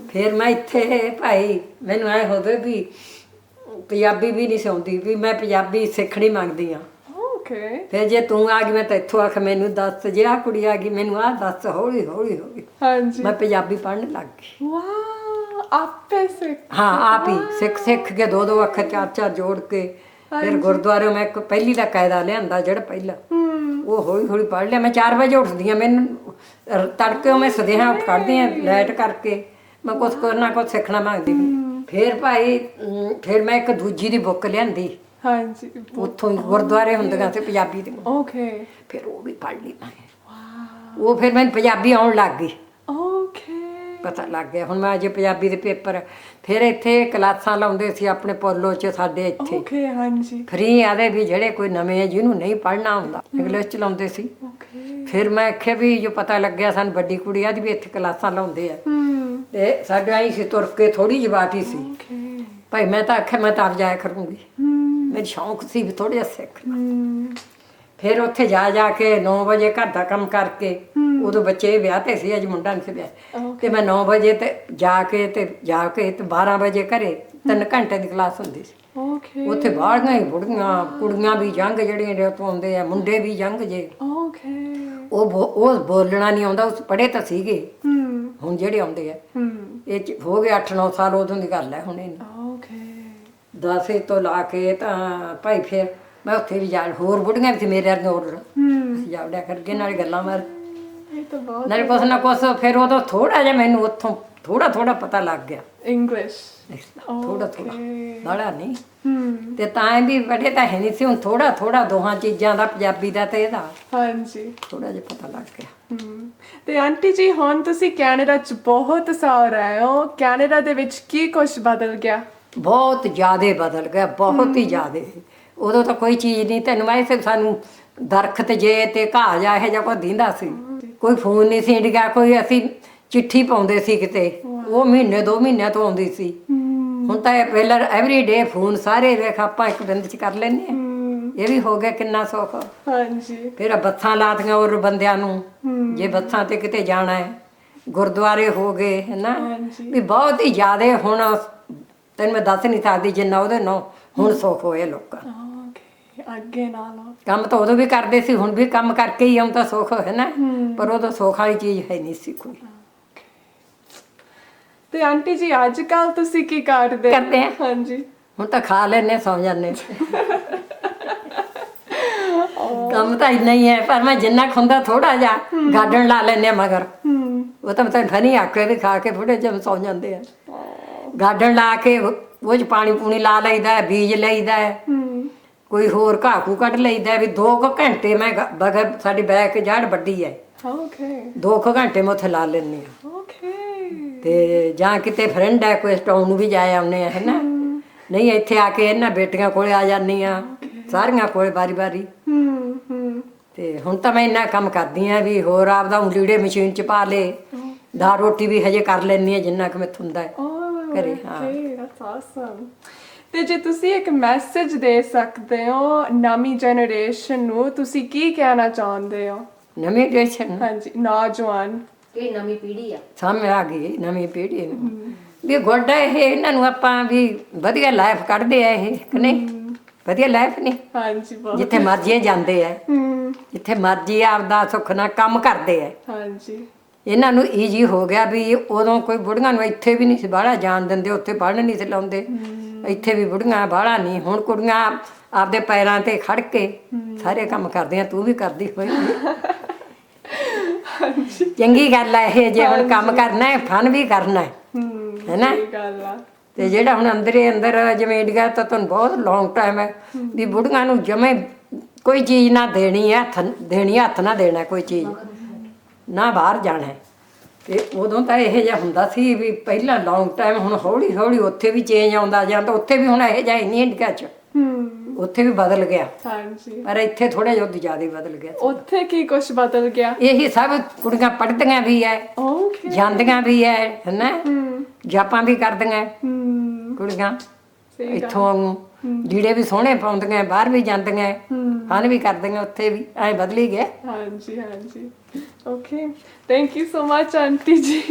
ਫਿਰ ਮੈਂ ਇੱਥੇ ਭਾਈ ਮੈਨੂੰ ਐ ਹੋਵੇ ਵੀ ਪੰਜਾਬੀ ਵੀ ਨਹੀਂ ਸਿਆਉਂਦੀ, ਵੀ ਮੈਂ ਪੰਜਾਬੀ ਸਿੱਖਣੀ ਮੰਗਦੀ ਆ। ਫਿਰ ਜੇ ਤੂੰ ਆ ਗਈ, ਮੈਂ ਤਾਂ ਇੱਥੋਂ ਆਖ ਮੈਨੂੰ ਦੱਸ, ਜੇ ਆਹ ਕੁੜੀ ਆ ਗਈ ਮੈਨੂੰ ਆਹ ਦੱਸ। ਹੌਲੀ ਹੌਲੀ ਮੈਂ ਪੰਜਾਬੀ ਪੜ੍ਹਨ ਲੱਗ ਗਈ। ਹਾਂ, ਆਪ ਹੀ ਸਿੱਖ ਕੇ 2 ਅੱਖਰ 4 ਜੋੜ ਕੇ। ਫਿਰ ਗੁਰਦੁਆਰੇ ਮੈਂ ਇੱਕ ਪਹਿਲੀ ਦਾ ਕਾਇਦਾ ਲਿਆਂਦਾ, ਜਿਹੜਾ ਪਹਿਲਾ ਉਹ ਹੌਲੀ ਹੌਲੀ ਪੜ੍ਹ ਲਿਆ। ਮੈਂ 4 ਵਜੇ ਉੱਠਦੀ ਹਾਂ, ਮੈਨੂੰ ਤੜਕੇ ਮੈਂ ਸਦੇਹਾਂ ਉੱਠ ਕੱਢਦੀ ਹਾਂ ਲਾਈਟ ਕਰਕੇ। ਮੈਂ ਕੁਛ ਕਰਨਾ, ਕੁਛ ਸਿੱਖਣਾ ਮੰਗਦੀ। ਫਿਰ ਭਾਈ ਫਿਰ ਮੈਂ ਇੱਕ ਦੂਜੀ ਦੀ ਬੁੱਕ ਲਿਆਂਦੀ, ਉੱਥੋਂ ਹੀ ਗੁਰਦੁਆਰੇ ਹੁੰਦੀਆਂ ਸੀ ਪੰਜਾਬੀ ਦੀ। ਫਿਰ ਉਹ ਵੀ ਪੜ੍ਹ ਲਈ ਮੈਂ। ਉਹ ਫਿਰ ਮੈਨੂੰ ਪੰਜਾਬੀ ਆਉਣ ਲੱਗ ਗਈ। ਪਤਾ ਲੱਗ ਗਿਆ। ਹੁਣ ਮੈਂ ਅਜੇ ਪੰਜਾਬੀ ਦੇ ਪੇਪਰ, ਫਿਰ ਇੱਥੇ ਕਲਾਸਾਂ ਲਾਉਂਦੇ ਸੀ ਆਪਣੇ ਪੋਲੋ 'ਚ ਸਾਡੇ ਇੱਥੇ ਓਕੇ ਹਾਂਜੀ ਫ੍ਰੀ ਆਦੇ ਵੀ ਜਿਹੜੇ ਕੋਈ ਨਵੇਂ ਜਿਹਨੂੰ ਨਹੀਂ ਪੜ੍ਹਨਾ ਆਉਂਦਾ ਇੰਗਲਿਸ਼ 'ਚ ਲਾਉਂਦੇ ਸੀ। ਓਕੇ ਫਿਰ ਮੈਂ ਆਖਿਆ ਵੀ ਜੋ ਪਤਾ ਲੱਗਿਆ ਸਾਨੂੰ ਵੱਡੀ ਕੁੜੀ ਆ ਦੀ ਵੀ ਇੱਥੇ ਕਲਾਸਾਂ ਲਾਉਂਦੇ ਆ ਤੇ ਸਾਡੇ ਆਈ ਸੀ ਤੁਰ ਕੇ ਥੋੜੀ ਜਿਹੀ ਬਾਟੀ ਸੀ ਓਕੇ ਭਾਈ ਮੈਂ ਤਾਂ ਆਖਿਆ ਮੈਂ ਤਾਂ ਆਪ ਜਾਇਆ ਕਰੂੰਗੀ, ਮੇਰੀ ਸ਼ੌਂਕ ਸੀ ਵੀ ਥੋੜ੍ਹਾ ਜਿਹਾ ਸਿੱਖ। ਫਿਰ ਉੱਥੇ ਜਾ ਕੇ 9 ਵਜੇ ਘਰ ਦਾ ਕੰਮ ਕਰਕੇ, ਉਦੋਂ ਬੱਚੇ ਵਿਆਹਤੇ ਸੀ, ਅਜ ਮੁੰਡਾ ਨਹੀਂ ਸੀ ਵਿਆਹ, ਤੇ ਮੈਂ 9 ਵਜੇ ਤੇ ਜਾ ਕੇ ਤੇ 12 ਵਜੇ ਘਰੇ 3 ਘੰਟੇ ਦੀ ਕਲਾਸ ਹੁੰਦੀ ਸੀ। ਓਕੇ ਉੱਥੇ ਬਾਹਲੀਆਂ ਹੀ ਬੁੜੀਆਂ ਕੁੜੀਆਂ ਵੀ ਜੰਗ ਜਿਹੜੀਆਂ ਤੋਂ ਆਉਂਦੇ ਆ, ਮੁੰਡੇ ਵੀ ਜੰਗ ਜੇ। ਓਕੇ ਉਹ ਬੋਲਣਾ ਨਹੀਂ ਆਉਂਦਾ, ਉਸ ਪੜ੍ਹੇ ਤਾਂ ਸੀਗੇ ਹੁਣ ਜਿਹੜੇ ਆਉਂਦੇ ਆ। ਇਹ 'ਚ ਹੋ ਗਏ 8-9 ਸਾਲ ਉਦੋਂ ਦੀ ਗੱਲ ਹੈ ਹੁਣ ਇਹਨੂੰ। ਓਕੇ 10 ਤੋਂ ਲਾ ਕੇ ਤਾਂ ਭਾਈ ਫਿਰ ਮੈਂ ਉੱਥੇ ਵੀ ਜਾ, ਹੋਰ ਬੁੜੀਆਂ ਵੀ ਸੀ ਮੇਰੇ ਵਰਗੀਆਂ ਹੋਰ ਅਸੀਂ ਜਾਵੜਿਆ ਕਰਕੇ ਨਾਲੇ ਗੱਲਾਂ ਮਾਰ ਇਹ ਤਾਂ ਬਹੁਤ ਨਾਲੇ ਕੁਛ ਨਾ ਕੁਛ। ਫਿਰ ਉਦੋਂ ਥੋੜਾ ਜਿਹਾ ਮੈਨੂੰ ਉੱਥੋਂ ਥੋੜਾ ਪਤਾ ਲੱਗ ਗਿਆ ਇੰਗਲਿਸ਼ ਥੋੜਾ ਬੜਾ ਨਹੀਂ ਤੇ ਤਾਂ ਵੀ ਪੜ੍ਹੇ ਤਾਂ ਹੈ ਨਹੀਂ ਸੀ। ਹੁਣ ਥੋੜਾ ਦੋਹਾਂ ਚੀਜ਼ਾਂ ਦਾ, ਪੰਜਾਬੀ ਦਾ ਤੇ ਇਹਦਾ ਹਾਂਜੀ ਥੋੜਾ ਜਿਹਾ ਪਤਾ ਲੱਗ ਗਿਆ। ਤੇ ਆਂਟੀ ਜੀ ਹੁਣ ਤੁਸੀਂ ਕੈਨੇਡਾ 'ਚ ਬਹੁਤ ਸਾਲ ਰਹੇ ਹੋ, ਕੈਨੇਡਾ ਦੇ ਵਿੱਚ ਕੀ ਕੁਛ ਬਦਲ ਗਿਆ? ਬਹੁਤ ਜ਼ਿਆਦਾ ਬਦਲ ਗਿਆ, ਬਹੁਤ ਹੀ ਜ਼ਿਆਦਾ। ਉਦੋਂ ਤਾਂ ਕੋਈ ਚੀਜ਼ ਨਹੀਂ, ਤੈਨੂੰ ਮੈਂ ਸਿਰਫ ਸਾਨੂੰ ਦਰਖਤ ਜੇ ਤੇ ਘਾਹ ਜਾ ਇਹੋ ਜਿਹਾ ਕੁਝ ਦਿੰਦਾ ਸੀ, ਕੋਈ ਫੋਨ ਨਹੀਂ ਸੀ ਇੰਡੀਆ, ਕੋਈ ਅਸੀਂ ਚਿੱਠੀ ਪਾਉਂਦੇ ਸੀ ਕਿਤੇ, ਉਹ ਮਹੀਨੇ 2 ਮਹੀਨਿਆਂ ਤੋਂ ਆਉਂਦੀ ਸੀ। ਹੁਣ ਤਾਂ ਇਹ ਪਹਿਲਾਂ ਐਵਰੀ ਡੇ ਫੋਨ ਸਾਰੇ ਵੇਖ ਆਪਾਂ ਇੱਕ ਦਿਨ 'ਚ ਕਰ ਲੈਂਦੇ ਆ। ਇਹ ਵੀ ਹੋ ਗਿਆ ਕਿੰਨਾ ਸੁੱਖ। ਹਾਂਜੀ ਫਿਰ ਬੱਸਾਂ ਲਾਤੀਆਂ ਹੋਰ ਬੰਦਿਆਂ ਨੂੰ, ਜੇ ਬੱਸਾਂ ਤੇ ਕਿਤੇ ਜਾਣਾ ਹੈ, ਗੁਰਦੁਆਰੇ ਹੋ ਗਏ ਹੈ ਵੀ ਬਹੁਤ ਹੀ ਜ਼ਿਆਦਾ। ਹੁਣ ਤੈਨੂੰ ਮੈਂ ਦੱਸ ਨਹੀਂ ਸਕਦੀ ਜਿੰਨਾ ਉਹਦੇ ਨਾਲ ਹੁਣ ਸੁੱਖ ਹੋਏ ਲੋਕਾਂ ਨੂੰ। ਅੱਗੇ ਨਾਲੋਂ ਕੰਮ ਤਾਂ ਉਦੋਂ ਵੀ ਕਰਦੇ ਸੀ, ਹੁਣ ਵੀ ਕੰਮ ਕਰਕੇ ਹੀ ਆਉਂਦਾ ਸੁੱਖ ਹੈ ਪਰ ਉਦੋਂ ਸੁੱਖ ਵਾਲੀ ਚੀਜ਼ ਹੈ ਨਹੀਂ ਸੀ ਕੋਈ। ਤੇ ਆਂਟੀ ਜੀ ਅੱਜ ਕੱਲ ਤੁਸੀਂ ਕੀ ਕਰਦੇ ਆ ਹਾਂਜੀ ਹੁਣ ਤਾਂ ਖਾ ਲੈਨੇ ਸੌਂ ਜਾਂਦੇ। ਕੰਮ ਤਾਂ ਇੰਨਾ ਹੀ ਹੈ, ਪਰ ਮੈਂ ਜਿੰਨਾ ਖੁੰਦਾ ਥੋੜਾ ਜਿਹਾ ਗਾਰਡਨ ਲਾ ਲੈਨੇ ਮਗਰ ਉਹ ਤਾਂ ਮੈਂ ਫਨੀ ਆਕੇ ਵੀ ਖਾ ਕੇ ਥੋੜੇ ਜਿਹੇ ਸੌਂ ਜਾਂਦੇ ਆ। ਗਾਰਡਨ ਲਾ ਕੇ ਉਹ 'ਚ ਪਾਣੀ ਪੂਣੀ ਲਾ ਲਈਦਾ, ਬੀਜ ਲਈਦਾ, ਕੋਈ ਹੋਰ ਘਾਹ ਘੂ ਕੱਢ ਲਈਦਾ। ਵੀ 2 ਘੰਟੇ ਮੈਂ ਬਗਰ ਸਾਡੀ ਬੈਕ ਜੜ ਵੱਡੀ ਹੈ, 2 ਘੰਟੇ ਮੈਂ ਉੱਥੇ ਲਾ ਲੈਂਦੀ ਹਾਂ। ਤੇ ਜਾਂ ਕਿਤੇ ਫਰੈਂਡ ਹੈ ਕੋਈ ਸਟਾਉਨ ਨੂੰ ਵੀ ਜਾ ਆਉਂਦੇ ਆ ਹੈ ਨਹੀਂ ਇੱਥੇ ਆ ਕੇ ਇਹਨਾਂ ਬੇਟੀਆਂ ਕੋਲੇ ਆ ਜਾਂਦੀ ਆ, ਸਾਰੀਆਂ ਕੋਲੇ ਵਾਰੀ ਤੇ ਹੁਣ ਤਾਂ ਮੈਂ ਇੰਨਾ ਕੰਮ ਕਰਦੀ ਆ ਵੀ ਹੋਰ ਆਪਦਾ ਲੀੜੇ ਮਸ਼ੀਨ 'ਚ ਪਾ ਲੇ, ਦਾਲ ਰੋਟੀ ਵੀ ਹਜੇ ਕਰ ਲੈਂਦੀ ਆ ਜਿੰਨਾ ਕੁ ਮੈਥੋਂ ਹੁੰਦਾ ਘਰੇ। ਹਾਂ ਤੇ ਜੇ ਤੁਸੀਂ ਇੱਕ ਮੈਸੇਜ ਦੇ ਸਕਦੇ ਹੋ ਨਵੀਂ ਜਨਰੇਸ਼ਨ ਨੂੰ, ਤੁਸੀਂ ਕੀ ਕਹਿਣਾ ਚਾਹੁੰਦੇ ਹੋ? ਨਵੀਂ ਜਨਰੇਸ਼ਨ ਹਾਂਜੀ ਨੌਜਵਾਨ, ਇਹ ਨਵੀਂ ਪੀੜ੍ਹੀ ਆ ਸਾਹਮਣੇ ਆ ਗਈ, ਨਵੀਂ ਪੀੜ੍ਹੀ ਵੀ ਗੁੱਡ ਹੈ ਇਹ, ਇਹਨਾਂ ਨੂੰ ਆਪਾਂ ਵੀ ਵਧੀਆ ਲਾਈਫ ਕੱਢਦੇ ਆ ਇਹ ਕਿ ਨਹੀਂ? ਵਧੀਆ ਲਾਈਫ ਨਹੀਂ? ਹਾਂਜੀ ਜਿੱਥੇ ਮਰਜ਼ੀ ਜਾਂਦੇ ਆ, ਜਿੱਥੇ ਮਰਜ਼ੀ ਆਪਦਾ ਸੁੱਖ ਨਾਲ ਕੰਮ ਕਰਦੇ ਆ। ਹਾਂਜੀ ਇਹਨਾਂ ਨੂੰ ਈਜੀ ਹੋ ਗਿਆ ਵੀ ਉਦੋਂ ਕੋਈ ਬੁੜੀਆਂ ਨੂੰ ਇੱਥੇ ਵੀ ਨਹੀਂ ਸੀ ਬਾਹਲਾ ਜਾਣ ਦਿੰਦੇ, ਉੱਥੇ ਪੜ੍ਹਨ ਨਹੀਂ ਸੀ ਲਾਉਂਦੇ, ਇੱਥੇ ਵੀ ਬੁੜੀਆਂ ਬਾਹਲਾ ਨਹੀਂ। ਹੁਣ ਕੁੜੀਆਂ ਆਪਦੇ ਪੈਰਾਂ ਤੇ ਖੜ ਕੇ ਸਾਰੇ ਕੰਮ ਕਰਦੀਆਂ, ਤੂੰ ਵੀ ਕਰਦੀ ਹੋਈ ਚੰਗੀ ਗੱਲ ਹੈ ਇਹ। ਜੇ ਹੁਣ ਕੰਮ ਕਰਨਾ ਹੈ, ਫਨ ਵੀ ਕਰਨਾ ਹੈ ਨਾ। ਤੇ ਜਿਹੜਾ ਹੁਣ ਅੰਦਰ ਜਿਵੇਂ ਇੰਡੀਆ ਤਾਂ ਤੁਹਾਨੂੰ ਬਹੁਤ ਲੌਂਗ ਟਾਈਮ ਹੈ ਵੀ ਬੁੜੀਆਂ ਨੂੰ ਜਮੇ ਕੋਈ ਚੀਜ਼ ਨਾ ਦੇਣੀ ਹੈ, ਹੱਥ ਨਾ ਦੇਣਾ ਕੋਈ ਚੀਜ਼ ਨਾ, ਬਾਹਰ ਜਾਣਾ। ਤੇ ਉਦੋਂ ਤਾਂ ਇਹੋ ਜਿਹਾ ਹੁੰਦਾ ਸੀ ਵੀ ਪਹਿਲਾਂ ਲੌਂਗ ਟਾਈਮ, ਹੁਣ ਹੌਲੀ ਉੱਥੇ ਵੀ ਚੇਂਜ ਆਉਂਦਾ ਜਾਂਦਾ। ਉੱਥੇ ਵੀ ਹੁਣ ਇਹੋ ਜਿਹਾ ਨਹੀਂ ਇੰਡੀਆ 'ਚ, ਉੱਥੇ ਵੀ ਬਦਲ ਗਿਆ ਪਰ ਇੱਥੇ ਥੋੜਾ ਜਿਹਾ ਜ਼ਿਆਦਾ ਬਦਲ ਗਿਆ। ਉੱਥੇ ਕੀ ਕੁਛ ਬਦਲ ਗਿਆ? ਇਹੀ ਸਭ ਕੁੜੀਆਂ ਪੜ੍ਹਦੀਆਂ ਵੀ ਹੈ, ਜਾਂਦੀਆਂ ਵੀ ਹੈ ਨਾ, ਜਾਪਾਂ ਵੀ ਕਰਦੀਆਂ ਕੁੜੀਆਂ ਇੱਥੋਂ, ਲੀੜੇ ਵੀ ਸੋਹਣੇ ਪਾਉਂਦੀਆਂ, ਬਾਹਰ ਵੀ ਜਾਂਦੀਆਂ, ਫਨ ਵੀ ਕਰਦੀਆਂ, ਉੱਥੇ ਵੀ ਐ ਬਦਲੀ ਗਿਆ। ਹਾਂਜੀ okay, thank you so much aunty ਜੀ।